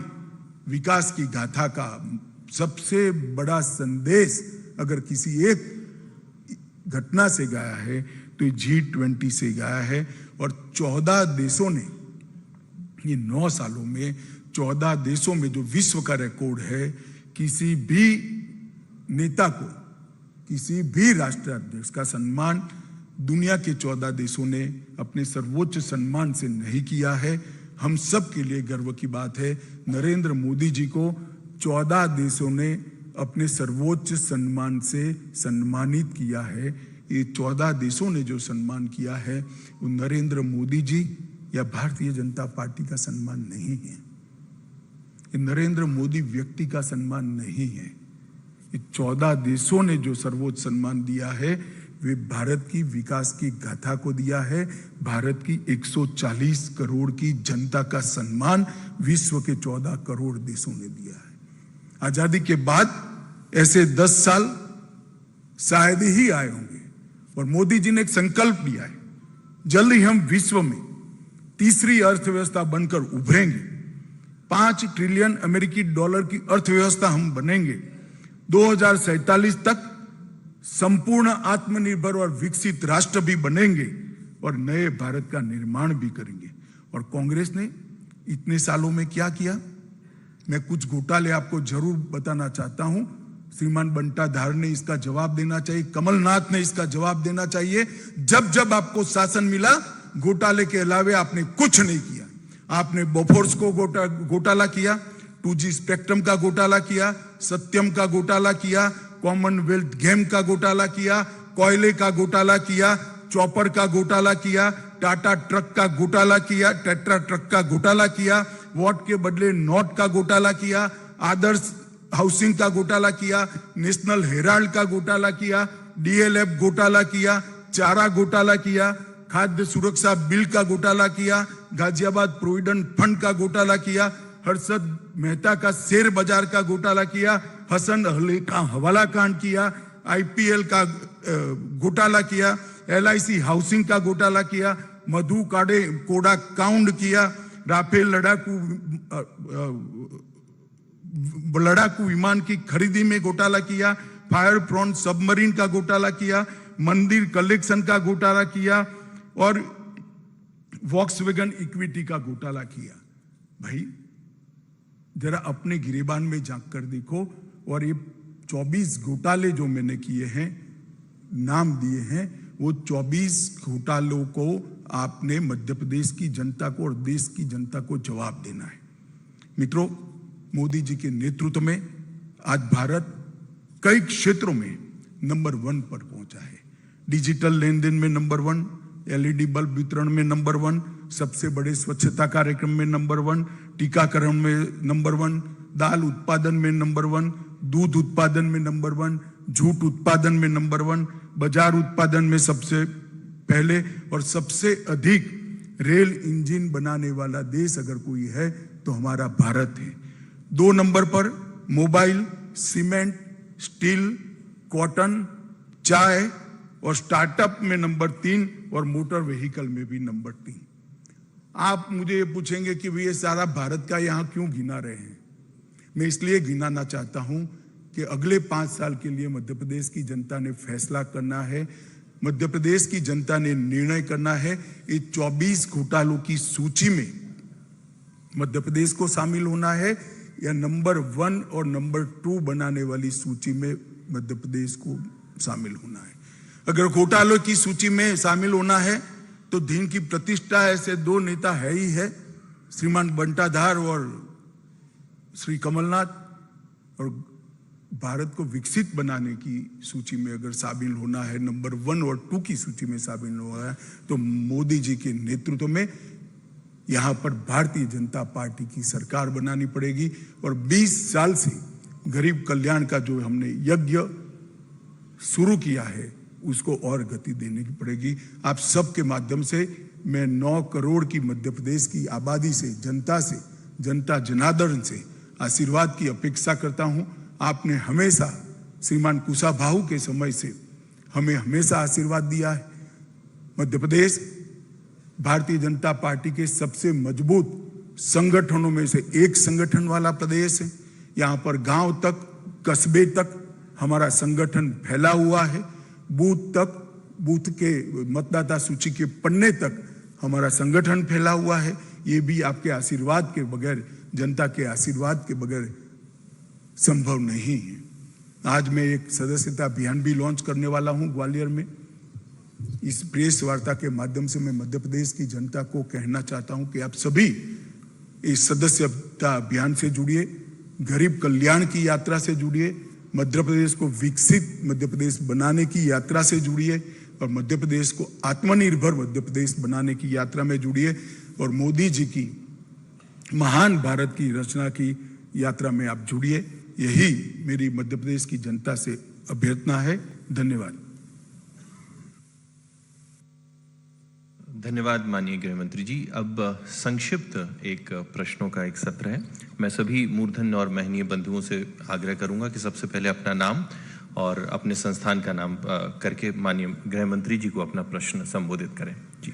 विकास की गाथा का सबसे बड़ा संदेश अगर किसी एक घटना से गाया है तो G20 से गाया है। और 14 देशों ने ये 9 सालों में 14 देशों में जो विश्व का रिकॉर्ड है, किसी भी नेता को, किसी भी राष्ट्राध्यक्ष का सम्मान दुनिया के 14 देशों ने अपने सर्वोच्च सम्मान से नहीं किया है। हम सब के लिए गर्व की बात है, नरेंद्र मोदी जी को 14 देशों ने अपने सर्वोच्च सम्मान से सम्मानित किया है। ये 14 देशों ने जो सम्मान किया है वो नरेंद्र मोदी जी, यह भारतीय जनता पार्टी का सम्मान नहीं है, ये नरेंद्र मोदी व्यक्ति का सम्मान नहीं है। ये 14 देशों ने जो सर्वोच्च सम्मान दिया है वे भारत की विकास की गाथा को दिया है। भारत की 140 करोड़ की जनता का सम्मान विश्व के 14 करोड़ देशों ने दिया है। आजादी के बाद ऐसे 10 साल शायद ही आए होंगे और मोदी जी ने एक संकल्प लिया है, जल्द ही हम विश्व में तीसरी अर्थव्यवस्था बनकर उभरेंगे। 5 ट्रिलियन अमेरिकी डॉलर की अर्थव्यवस्था हम बनेंगे। 2047 तक संपूर्ण आत्मनिर्भर और विकसित राष्ट्र भी बनेंगे और नए भारत का निर्माण भी करेंगे। और कांग्रेस ने इतने सालों में क्या किया? मैं कुछ घोटाले आपको जरूर बताना चाहता हूं। श्रीमान बंटा धार ने इसका जवाब देना चाहिए, कमलनाथ ने इसका जवाब देना चाहिए। जब जब आपको शासन मिला, घोटाले के अलावे आपने कुछ नहीं किया। आपने बोफोर्स को घोटाला किया, 2G स्पेक्ट्रम का घोटाला किया, सत्यम का घोटाला किया, कॉमनवेल्थ गेम का घोटाला किया, कोयले का घोटाला किया, चॉपर का घोटाला किया, टाटा ट्रक का घोटाला किया, टेट्रा ट्रक का घोटाला किया, वोट के बदले नोट का घोटाला किया, आदर्श हाउसिंग का घोटाला किया, नेशनल हेराल्ड का घोटाला किया, DLF घोटाला किया, चारा घोटाला किया, खाद्य सुरक्षा बिल का घोटाला किया, गाजियाबाद प्रोविडेंट फंड का घोटाला किया, हर्षद मेहता का शेयर बाजार का घोटाला किया, हसन अली का हवाला कांड किया, IPL का घोटाला किया, LIC हाउसिंग का घोटाला किया, मधु कोड़ा कांड किया, राफेल लड़ाकू विमान की खरीदी में घोटाला किया, फायर फ्रंट सबमरीन का घोटाला किया, मंदिर कलेक्शन का घोटाला किया और वॉक्सवैगन इक्विटी का घोटाला किया। भाई जरा अपने गिरेबान में झांक कर देखो। और ये 24 घोटाले जो मैंने किए हैं, नाम दिए हैं, वो 24 घोटालों को आपने मध्य प्रदेश की जनता को और देश की जनता को जवाब देना है। मित्रों, मोदी जी के नेतृत्व में आज भारत कई क्षेत्रों में नंबर 1 पर पहुंचा है। डिजिटल लेन देन में नंबर 1, LED बल्ब वितरण में नंबर 1, सबसे बड़े स्वच्छता कार्यक्रम में नंबर 1, टीकाकरण में नंबर 1, दाल उत्पादन में नंबर 1, दूध उत्पादन में नंबर 1, जूट उत्पादन में नंबर 1, बाजार उत्पादन में सबसे पहले और सबसे अधिक रेल इंजन बनाने वाला देश अगर कोई है तो हमारा भारत है। 2 नंबर पर मोबाइल, सीमेंट, स्टील, कॉटन, चाय और स्टार्टअप में नंबर 3 और मोटर व्हीकल में भी नंबर 3। आप मुझे ये पूछेंगे कि ये सारा भारत का यहां क्यों गिना रहे हैं? मैं इसलिए गिनाना चाहता हूं कि अगले 5 साल के लिए मध्य प्रदेश की जनता ने फैसला करना है, मध्य प्रदेश की जनता ने निर्णय करना है। ये 24 घोटालों की सूची में मध्य प्रदेश को शामिल होना है या नंबर 1 और नंबर 2 बनाने वाली सूची में मध्य प्रदेश को शामिल होना है। अगर घोटालों की सूची में शामिल होना है तो दिन की प्रतिष्ठा ऐसे 2 नेता है ही है, श्रीमान बंटा धार और श्री कमलनाथ। और भारत को विकसित बनाने की सूची में अगर शामिल होना है, नंबर 1 और 2 की सूची में शामिल होना है, तो मोदी जी के नेतृत्व में यहां पर भारतीय जनता पार्टी की सरकार बनानी पड़ेगी। और 20 साल से गरीब कल्याण का जो हमने यज्ञ शुरू किया है उसको और गति देने की पड़ेगी। आप सबके माध्यम से मैं 9 करोड़ की मध्य प्रदेश की आबादी से, जनता जनार्दन से आशीर्वाद की अपेक्षा करता हूं। आपने हमेशा श्रीमान कुशाभाऊ के समय से हमें हमेशा आशीर्वाद दिया है। मध्य प्रदेश भारतीय जनता पार्टी के सबसे मजबूत संगठनों में से एक संगठन वाला प्रदेश है। यहाँ पर गांव तक, कस्बे तक हमारा संगठन फैला हुआ है। बूथ तक, बूथ के मतदाता सूची के पन्ने तक हमारा संगठन फैला हुआ है। ये भी आपके आशीर्वाद के बगैर, जनता के आशीर्वाद के बगैर संभव नहीं है। आज मैं एक सदस्यता अभियान भी लॉन्च करने वाला हूं ग्वालियर में। इस प्रेस वार्ता के माध्यम से मैं मध्य प्रदेश की जनता को कहना चाहता हूं कि आप सभी इस सदस्यता अभियान से जुड़िए, गरीब कल्याण की यात्रा से जुड़िए, मध्य प्रदेश को विकसित मध्य प्रदेश बनाने की यात्रा से जुड़िए और मध्य प्रदेश को आत्मनिर्भर मध्य प्रदेश बनाने की यात्रा में जुड़िए। और मोदी जी की महान भारत की रचना की यात्रा में आप जुड़िए। यही मेरी मध्य प्रदेश की जनता से अभ्यर्थना है। धन्यवाद। धन्यवाद माननीय गृह मंत्री जी। अब संक्षिप्त एक प्रश्नों का एक सत्र है। मैं सभी मूर्धन्य और महनीय बंधुओं से आग्रह करूंगा कि सबसे पहले अपना नाम और अपने संस्थान का नाम करके माननीय गृह मंत्री जी को अपना प्रश्न संबोधित करें। जी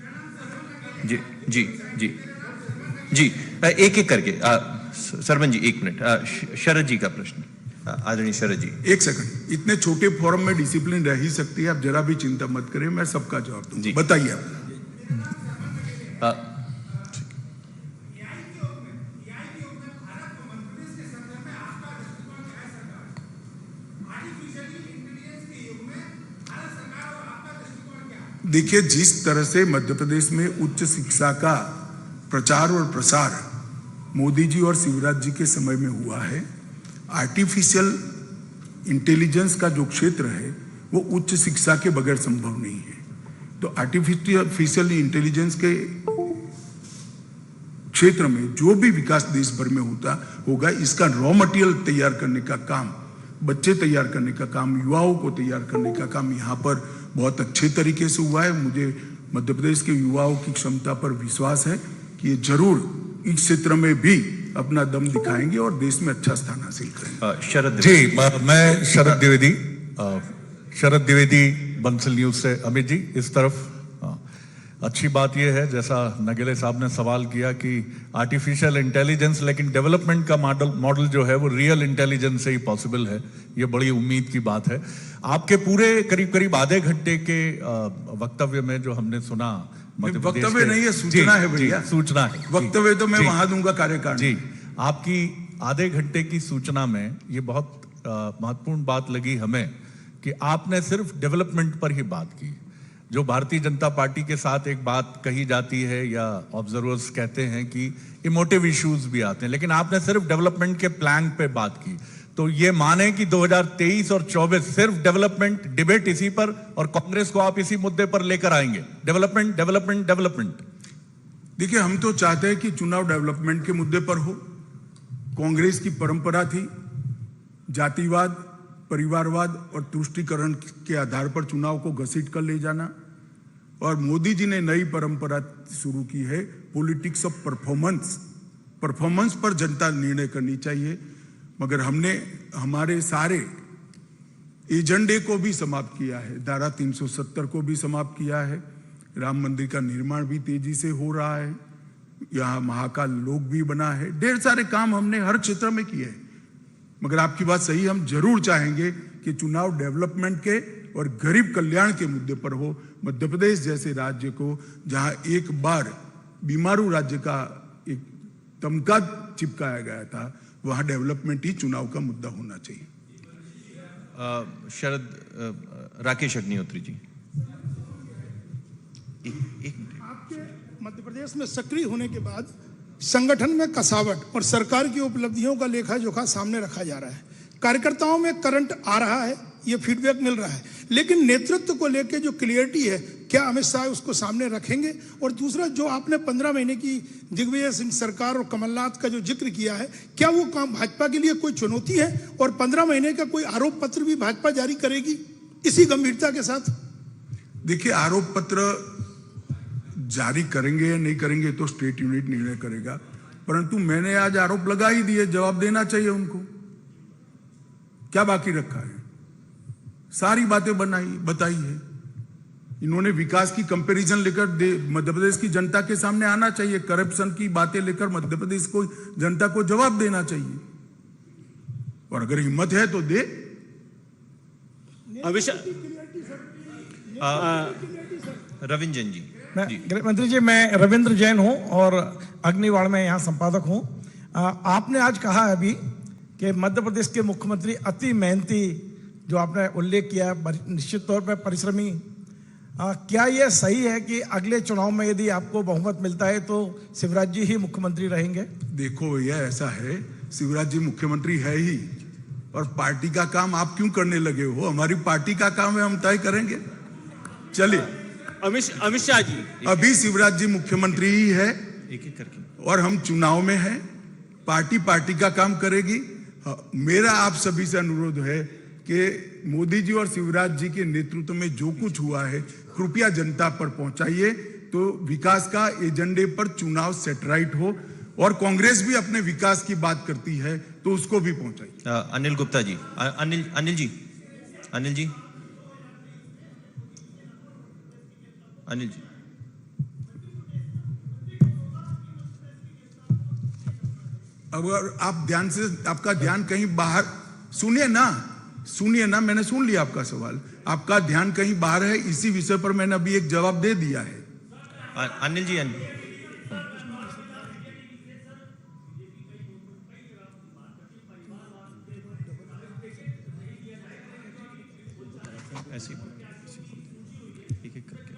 जी जी जी जी एक एक करके सरवन जी 1 मिनट। शरद जी का प्रश्न, आदरणीय शरद जी। 1 सेकंड, इतने छोटे फोरम में डिसिप्लिन रह ही सकती है, आप जरा भी चिंता मत करें, मैं सबका जवाब दूंगा। बताइए आप। देखिए, जिस तरह से मध्य प्रदेश में उच्च शिक्षा का प्रचार और प्रसार मोदी जी और शिवराज जी के समय में हुआ है, आर्टिफिशियल इंटेलिजेंस का जो क्षेत्र है वो उच्च शिक्षा के बगैर संभव नहीं है। तो आर्टिफिशियल इंटेलिजेंस के क्षेत्र में जो भी विकास देश भर में होगा, इसका रॉ मटेरियल तैयार करने का काम, बच्चे तैयार करने का काम, युवाओं को तैयार करने का काम यहाँ पर बहुत अच्छे तरीके से हुआ है। मुझे मध्य प्रदेश के युवाओं की क्षमता पर विश्वास है कि ये जरूर इस क्षेत्र में भी अपना दम दिखाएंगे और देश में अच्छा स्थान हासिल करेंगे। शरद जी, मैं शरद द्विवेदी बंसल न्यूज से। अमित जी इस तरफ। अच्छी बात यह है, जैसा नगेले साहब ने सवाल किया कि आर्टिफिशियल इंटेलिजेंस, लेकिन डेवलपमेंट का मॉडल जो है वो रियल इंटेलिजेंस से ही पॉसिबल है। ये बड़ी उम्मीद की बात है। आपके पूरे करीब आधे घंटे के वक्तव्य में जो हमने सुना, वक्तव्य नहीं है, सूचना है भैया। सूचना है। वक्तव्य तो मैं वहां दूंगा कार्यकाल। जी, आपकी आधे घंटे की सूचना में ये बहुत महत्वपूर्ण बात लगी हमें कि आपने सिर्फ डेवलपमेंट पर ही बात की। जो भारतीय जनता पार्टी के साथ एक बात कही जाती है या ऑब्जर्वर्स कहते हैं कि इमोटिव इश्यूज भी आते हैं, लेकिन आपने सिर्फ डेवलपमेंट के प्लान पे बात की। तो ये माने कि 2023 और 24 सिर्फ डेवलपमेंट डिबेट इसी पर, और कांग्रेस को आप इसी मुद्दे पर लेकर आएंगे। Development development development. देखिए, हम तो चाहते हैं कि चुनाव डेवलपमेंट के मुद्दे पर हो। कांग्रेस की परंपरा थी जातिवाद, परिवारवाद और तुष्टीकरण के आधार पर चुनाव को घसीट कर ले जाना, और मोदी जी ने नई परंपरा शुरू की है पॉलिटिक्स ऑफ परफॉर्मेंस। परफॉर्मेंस पर जनता निर्णय करनी चाहिए। मगर हमने हमारे सारे एजेंडे को भी समाप्त किया है। धारा 370 को भी समाप्त किया है। राम मंदिर का निर्माण भी तेजी से हो रहा है। यहाँ महाकाल लोक भी बना है। ढेर सारे काम हमने हर क्षेत्र में किए हैं। मगर आपकी बात सही, हम जरूर चाहेंगे कि चुनाव डेवलपमेंट के और गरीब कल्याण के मुद्दे पर हो। मध्य प्रदेश जैसे राज्य को, जहां एक बार बीमारू राज्य का एक तमगा चिपकाया गया था, वहां डेवलपमेंट ही चुनाव का मुद्दा होना चाहिए। शरद राकेश अग्निहोत्री जी। आपके मध्य प्रदेश में सक्रिय होने के बाद संगठन में कसावट और सरकार की उपलब्धियों का लेखा जोखा सामने रखा जा रहा है। कार्यकर्ताओं में करंट आ रहा है, ये फीडबैक मिल रहा है, लेकिन नेतृत्व को लेकर जो क्लियरिटी है, क्या अमित शाह उसको सामने रखेंगे? और दूसरा, जो आपने 15 महीने की दिग्विजय सिंह सरकार और कमलनाथ का जो जिक्र किया है, क्या वो काम भाजपा के लिए कोई चुनौती है? और 15 महीने का कोई आरोप पत्र भी भाजपा जारी करेगी इसी गंभीरता के साथ? देखिए, आरोप पत्र जारी करेंगे या नहीं करेंगे तो स्टेट यूनिट निर्णय करेगा, परंतु मैंने आज आरोप लगा ही दिए, जवाब देना चाहिए उनको। क्या बाकी रखा है? सारी बातें बताई है। इन्होंने विकास की कंपैरिजन लेकर मध्य प्रदेश की जनता के सामने आना चाहिए। करप्शन की बातें लेकर मध्य प्रदेश को जनता को जवाब देना चाहिए, और अगर हिम्मत है तो दे। रविंद्र जी। गृह मंत्री जी, मैं रविंद्र जैन हूं और अग्निवाण में यहाँ संपादक हूं। आपने आज कहा अभी कि मध्य प्रदेश के मुख्यमंत्री अति मेहनती, जो आपने उल्लेख किया, निश्चित तौर पर परिश्रमी। क्या यह सही है कि अगले चुनाव में यदि आपको बहुमत मिलता है तो शिवराज जी ही मुख्यमंत्री रहेंगे? देखो भैया, ऐसा है, शिवराज जी मुख्यमंत्री है ही, और पार्टी का काम आप क्यों करने लगे हो? हमारी पार्टी का काम है, हम तय करेंगे। चलिए, अमित शाह जी, अभी शिवराज जी मुख्यमंत्री ही है, एक एक करके। और हम चुनाव में हैं, पार्टी पार्टी का काम करेगी। मेरा आप सभी से अनुरोध है कि मोदी जी और शिवराज जी के नेतृत्व में जो कुछ हुआ है कृपया जनता पर पहुंचाइए, तो विकास का एजेंडे पर चुनाव सेटराइट हो, और कांग्रेस भी अपने विकास की बात करती है तो उसको भी पहुंचाइए। अनिल गुप्ता जी, अनिल जी, अनिल जी, अनिल जी। अगर आप ध्यान से, आपका ध्यान कहीं बाहर, सुनिए ना, मैंने सुन लिया आपका सवाल, आपका ध्यान कहीं बाहर है। इसी विषय पर मैंने अभी एक जवाब दे दिया है। अनिल जी, ऐसे एक एक करके।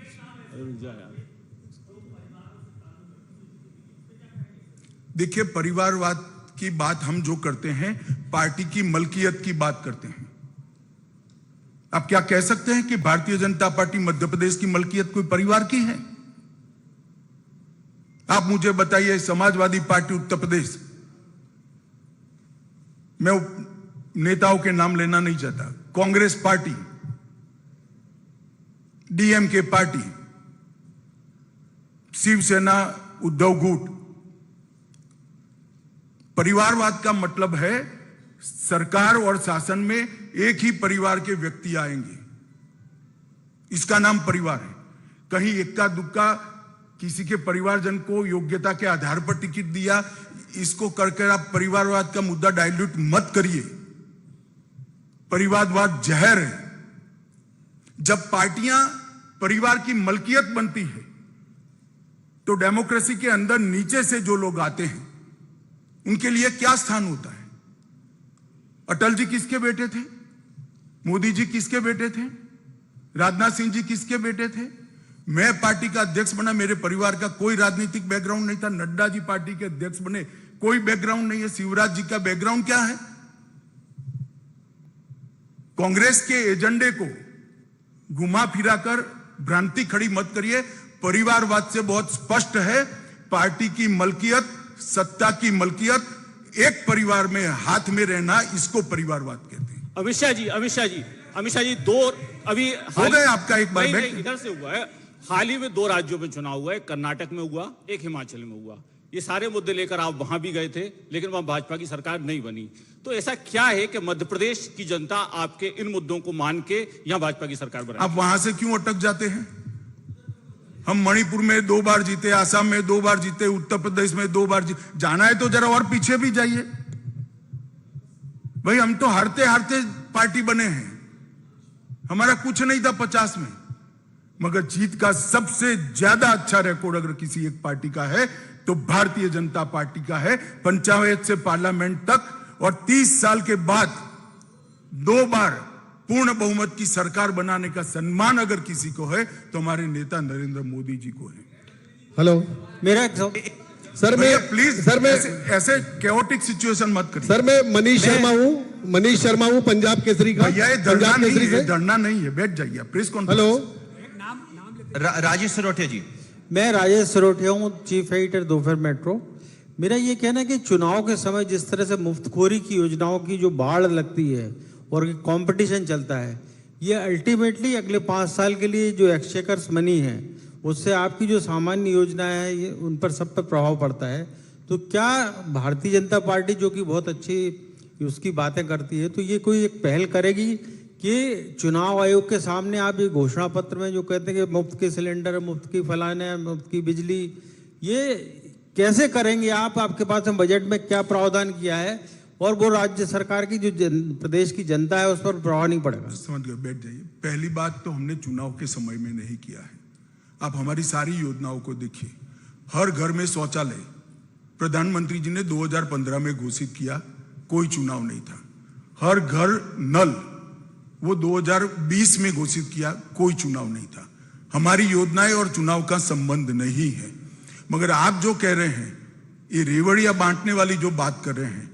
देखिए, परिवारवाद की बात हम जो करते हैं, पार्टी की मलकियत की बात करते हैं। आप क्या कह सकते हैं कि भारतीय जनता पार्टी मध्य प्रदेश की मलकियत कोई परिवार की है? आप मुझे बताइए, समाजवादी पार्टी उत्तर प्रदेश, मैं नेताओं के नाम लेना नहीं चाहता, कांग्रेस पार्टी, डीएमके पार्टी, शिवसेना, उद्धव गुट, परिवारवाद का मतलब है सरकार और शासन में एक ही परिवार के व्यक्ति आएंगे, इसका नाम परिवार है। कहीं इक्का दुक्का किसी के परिवारजन को योग्यता के आधार पर टिकट दिया, इसको करके आप परिवारवाद का मुद्दा डाइल्यूट मत करिए। परिवारवाद जहर है। जब पार्टियां परिवार की मलकियत बनती है तो डेमोक्रेसी के अंदर नीचे से जो लोग आते हैं उनके लिए क्या स्थान होता है? अटल जी किसके बेटे थे? मोदी जी किसके बेटे थे? राजनाथ सिंह जी किसके बेटे थे? मैं पार्टी का अध्यक्ष बना, मेरे परिवार का कोई राजनीतिक बैकग्राउंड नहीं था। नड्डा जी पार्टी के अध्यक्ष बने, कोई बैकग्राउंड नहीं है। शिवराज जी का बैकग्राउंड क्या है? कांग्रेस के एजेंडे को घुमा फिरा कर भ्रांति खड़ी मत करिए। परिवारवाद से बहुत स्पष्ट है, पार्टी की मलकियत, सत्ता की मलकियत, एक परिवार में हाथ में रहना, इसको परिवारवाद कहते हैं। अमित शाह जी, दो अभी हो गए आपका एक बार नहीं, इधर से हुआ है। हाल ही में 2 राज्यों में चुनाव हुआ है, कर्नाटक में हुआ, एक हिमाचल में हुआ। ये सारे मुद्दे लेकर आप वहां भी गए थे, लेकिन वहां भाजपा की सरकार नहीं बनी। तो ऐसा क्या है कि मध्य प्रदेश की जनता आपके इन मुद्दों को मान के यहां भाजपा की सरकार बनाई? आप वहां से क्यों अटक जाते हैं? हम मणिपुर में 2 बार जीते, आसाम में 2 बार जीते, उत्तर प्रदेश में 2 बार जीते। जाना है तो जरा और पीछे भी जाइए भाई। हम तो हारते हारते पार्टी बने हैं, हमारा कुछ नहीं था 50 में, मगर जीत का सबसे ज्यादा अच्छा रिकॉर्ड अगर किसी एक पार्टी का है तो भारतीय जनता पार्टी का है। पंचायत से पार्लियामेंट तक, और 30 साल के बाद 2 बार पूर्ण बहुमत की सरकार बनाने का सम्मान अगर किसी को है तो हमारे नेता नरेंद्र मोदी जी को है। हेलो, मेरा सर मैं प्लीज सर मैं ऐसे कैओटिक सिचुएशन मत करिए। सर मैं मनीष शर्मा हूँ पंजाब केसरी का। भैया ये धरना नहीं है, धरना नहीं है, बैठ जाइए press conference. Hello, Rajesh Sirothiya ji. मैं राजेश सिरोठिया हूँ, चीफ एडिटर दोपहर मेट्रो। मेरा ये कहना है कि चुनाव के समय जिस तरह से मुफ्तखोरी की योजनाओं की जो बाढ़ लगती है और कंपटीशन चलता है, ये अल्टीमेटली अगले 5 साल के लिए जो एक्सचेकर्स मनी है उससे आपकी जो सामान्य योजनाएं हैं ये उन पर सब पर प्रभाव पड़ता है। तो क्या भारतीय जनता पार्टी जो कि बहुत अच्छी उसकी बातें करती है, तो ये कोई एक पहल करेगी कि चुनाव आयोग के सामने आप ये घोषणा पत्र में जो कहते हैं कि मुफ्त के सिलेंडर, मुफ्त की फलाने, मुफ्त की बिजली, ये कैसे करेंगे आप? आपके पास में बजट में क्या प्रावधान किया है और वो राज्य सरकार की जो प्रदेश की जनता है उस पर प्रभाव नहीं पड़ेगा? समझ गए, बैठ जाइए। पहली बात तो हमने चुनाव के समय में नहीं किया है। आप हमारी सारी योजनाओं को देखिए। हर घर में शौचालय प्रधानमंत्री जी ने 2015 में घोषित किया, कोई चुनाव नहीं था। हर घर नल वो 2020 में घोषित किया, कोई चुनाव नहीं था। हमारी योजनाएं और चुनाव का संबंध नहीं है। मगर आप जो कह रहे हैं, ये रेवड़िया बांटने वाली जो बात कर रहे हैं,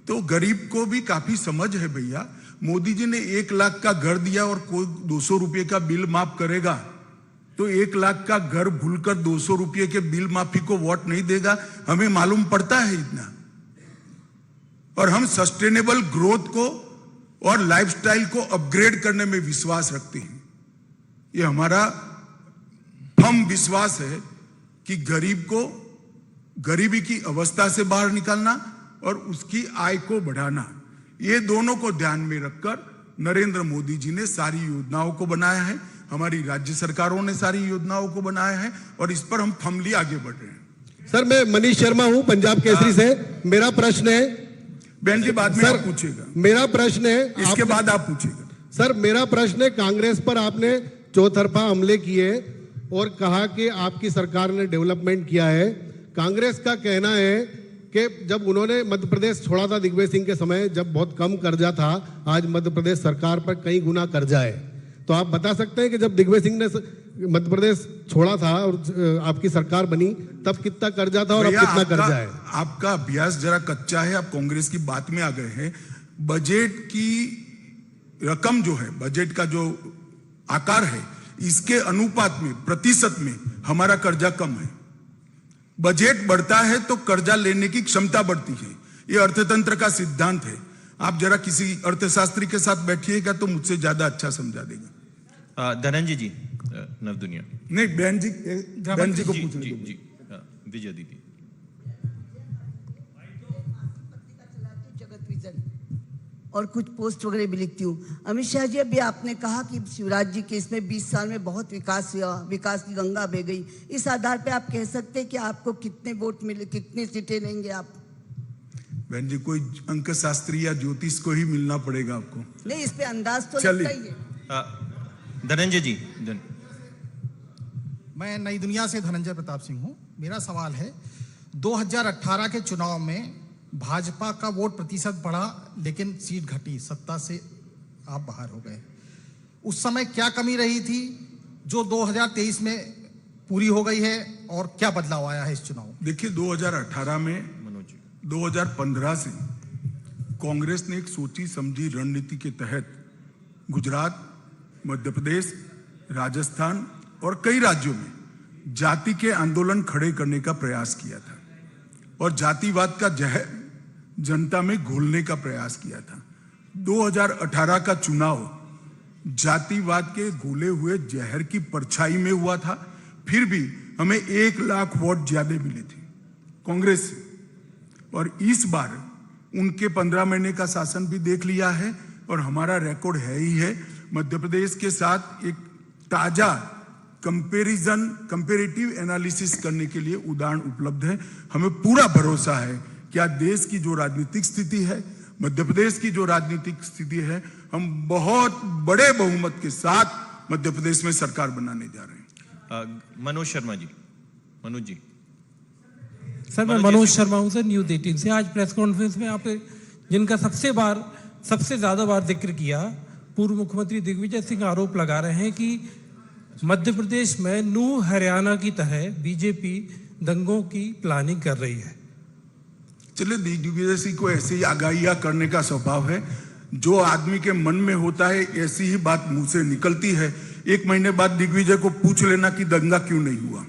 तो गरीब को भी काफी समझ है भैया। मोदी जी ने 1 लाख का घर दिया और कोई 200 रुपये का बिल माफ करेगा, तो 1 लाख का घर भूलकर 200 रुपये के बिल माफी को वोट नहीं देगा, हमें मालूम पड़ता है इतना। और हम सस्टेनेबल ग्रोथ को और लाइफस्टाइल को अपग्रेड करने में विश्वास रखते हैं। ये हमारा फर्म विश्वास है कि गरीब को गरीबी की अवस्था से बाहर निकालना और उसकी आय को बढ़ाना, ये दोनों को ध्यान में रखकर नरेंद्र मोदी जी ने सारी योजनाओं को बनाया है, हमारी राज्य सरकारों ने सारी योजनाओं को बनाया है और इस पर हम फर्मली आगे बढ़ रहे हैं। सर, मैं मनीष शर्मा हूं पंजाब केसरी से। मेरा प्रश्न है, बहन जी बाद में आप पूछेगा। मेरा प्रश्न है, इसके बाद आप पूछेगा। सर मेरा प्रश्न है, कांग्रेस पर आपने चौतरफा हमले किए और कहा कि आपकी सरकार ने डेवलपमेंट किया है। कांग्रेस का कहना है कि जब उन्होंने मध्य प्रदेश छोड़ा था दिग्विजय सिंह के समय, जब बहुत कम कर्जा था, आज मध्य प्रदेश सरकार पर कई गुना कर्जा है। तो आप बता सकते हैं कि जब दिग्विजय सिंह ने मध्य प्रदेश छोड़ा था और आपकी सरकार बनी, तब कितना कर्जा था और अब कितना कर्जा है? आपका अभ्यास जरा कच्चा है, आप कांग्रेस की बात में आ गए हैं। बजट की रकम जो है, बजट का जो आकार है, इसके अनुपात में, प्रतिशत में हमारा कर्जा कम है। बजट बढ़ता है तो कर्जा लेने की क्षमता बढ़ती है, ये अर्थतंत्र का सिद्धांत है। आप जरा किसी अर्थशास्त्री के साथ बैठिएगा तो मुझसे ज्यादा अच्छा समझा देगा। धनंजय जी, नव दुनिया। नहीं, बहन जी को पूछने दो। जी, विजय दीदी। और कुछ पोस्ट वगैरह भी लिखती हूँ। अमित शाह जी, अभी आपने कहा कि शिवराज जी के इसमें 20 साल में बहुत विकास हुआ, विकास की गंगा बह गई। इस आधार पे आप कह सकते हैं कि आपको कितने वोट मिले, कितनी सीटें लेंगे आप? बहन जी, कोई अंक शास्त्री या ज्योतिष को ही मिलना पड़ेगा आपको। नहीं, इस पे अंदाज तो लगता ही है। धनंजय जी। मैं नई दुनिया से धनंजय प्रताप सिंह हूँ। मेरा सवाल है, 2018 के चुनाव में भाजपा का वोट प्रतिशत बढ़ा लेकिन सीट घटी, सत्ता से आप बाहर हो गए। उस समय क्या कमी रही थी जो 2023 में पूरी हो गई है और क्या बदलाव आया है इस चुनाव? देखिए, 2018 में 2015 से कांग्रेस ने एक सोची समझी रणनीति के तहत गुजरात, मध्य प्रदेश, राजस्थान और कई राज्यों में जाति के आंदोलन खड़े करने का प्रयास किया था और जातिवाद का जहर जनता में घोलने का प्रयास किया था। 2018 का चुनाव जातिवाद के घोले हुए जहर की परछाई में हुआ था, फिर भी हमें 1 लाख वोट ज्यादा मिले थे कांग्रेस से। और इस बार उनके 15 महीने का शासन भी देख लिया है और हमारा रिकॉर्ड है ही है। मध्य प्रदेश के साथ एक ताजा कंपेरेटिव एनालिसिस करने के लिए उदाहरण उपलब्ध है। हमें पूरा भरोसा है कि आज देश की जो राजनीतिक स्थिति है, मध्य प्रदेश की जो राजनीतिक स्थिति है, हम बहुत बड़े बहुमत के साथ मध्य प्रदेश में सरकार बनाने जा रहे हैं। मनोज शर्मा जी। मनोज जी। सर, मैं मनोज शर्मा हूं सर, न्यूज़ 18 से। आज प्रेस कॉन्फ्रेंस में आपने जिनका सबसे ज्यादा बार जिक्र किया, पूर्व मुख्यमंत्री दिग्विजय सिंह आरोप लगा रहे हैं कि मध्य प्रदेश में नूह हरियाणा की तरह बीजेपी दंगों की प्लानिंग कर रही है। चलिए, दिग्विजय सिंह को ऐसी ही आगाहियां करने का स्वभाव है। जो आदमी के मन में होता है ऐसी ही बात मुंह से निकलती है। 1 महीने बाद दिग्विजय को पूछ लेना कि दंगा क्यों नहीं हुआ।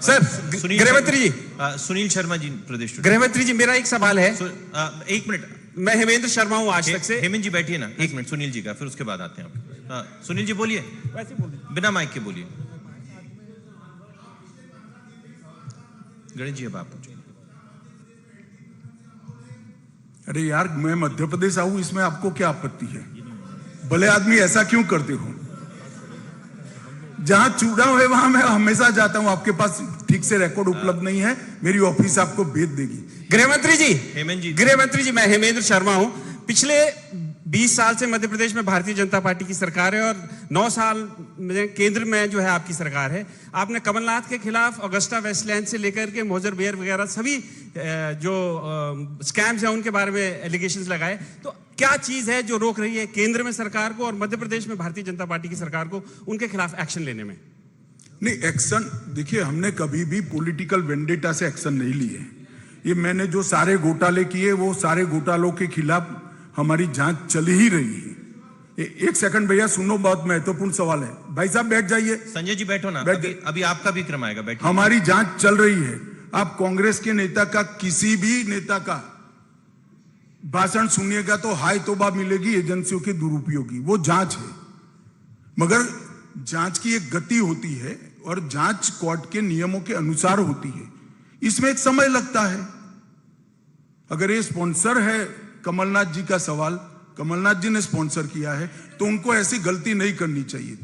सर, गृहमंत्री जी। सुनील शर्मा जी, प्रदेश। गृहमंत्री जी, मेरा एक सवाल है। 1 मिनट, मैं हेमेंद्र शर्मा हूँ आज तक से। हेमंत जी बैठिए ना, 1 मिनट सुनील जी का, फिर उसके बाद आते हैं आप। सुनील जी बोलिए, बिना माइक के बोलिए। गणेश जी, अब आप पूछिए। अरे यार, मैं मध्य प्रदेश आऊं, इसमें आपको क्या आपत्ति है? भले आदमी ऐसा क्यों करते हो? जहां चुनाव है वहां मैं हमेशा जाता हूं। आपके पास ठीक से रिकॉर्ड उपलब्ध नहीं है, मेरी ऑफिस आपको भेज देगी। गृहमंत्री जी, हेमंत जी। गृहमंत्री जी, मैं हेमेंद्र शर्मा हूं। पिछले 20 साल से मध्य प्रदेश में भारतीय जनता पार्टी की सरकार है और 9 साल में केंद्र में जो है आपकी सरकार है। आपने कमलनाथ के खिलाफ ऑगस्टा वेस्टलैंड से लेकर के मोजर बेयर वगैरह सभी जो स्कैम्स हैं उनके बारे में एलिगेशंस लगाए। तो क्या चीज है जो रोक रही है केंद्र में सरकार को और मध्य प्रदेश में भारतीय जनता पार्टी की सरकार को उनके खिलाफ एक्शन लेने में? नहीं, एक्शन देखिए, हमने कभी भी पॉलिटिकल वेंडेटा से एक्शन नहीं लिए। ये मैंने जो सारे घोटाले किए, वो सारे घोटालों के खिलाफ हमारी जांच चल ही रही है एक सेकंड भैया सुनो, बहुत महत्वपूर्ण सवाल है। भाई साहब बैठ जाइए। संजय जी बैठो ना, अभी आपका भी क्रम आएगा, बैठिए। हमारी जांच चल रही है। आप कांग्रेस के नेता का, किसी भी नेता का भाषण सुनिएगा तो हाय तौबा मिलेगी एजेंसियों के दुरुपयोग की। वो जांच है, मगर जांच की एक गति होती है और जांच कोर्ट के नियमों के अनुसार होती है। इसमें एक समय लगता है। अगर ये स्पॉन्सर है कमलनाथ जी का सवाल, कमलनाथ जी ने स्पॉन्सर किया है, तो उनको ऐसी गलती नहीं करनी चाहिए थी।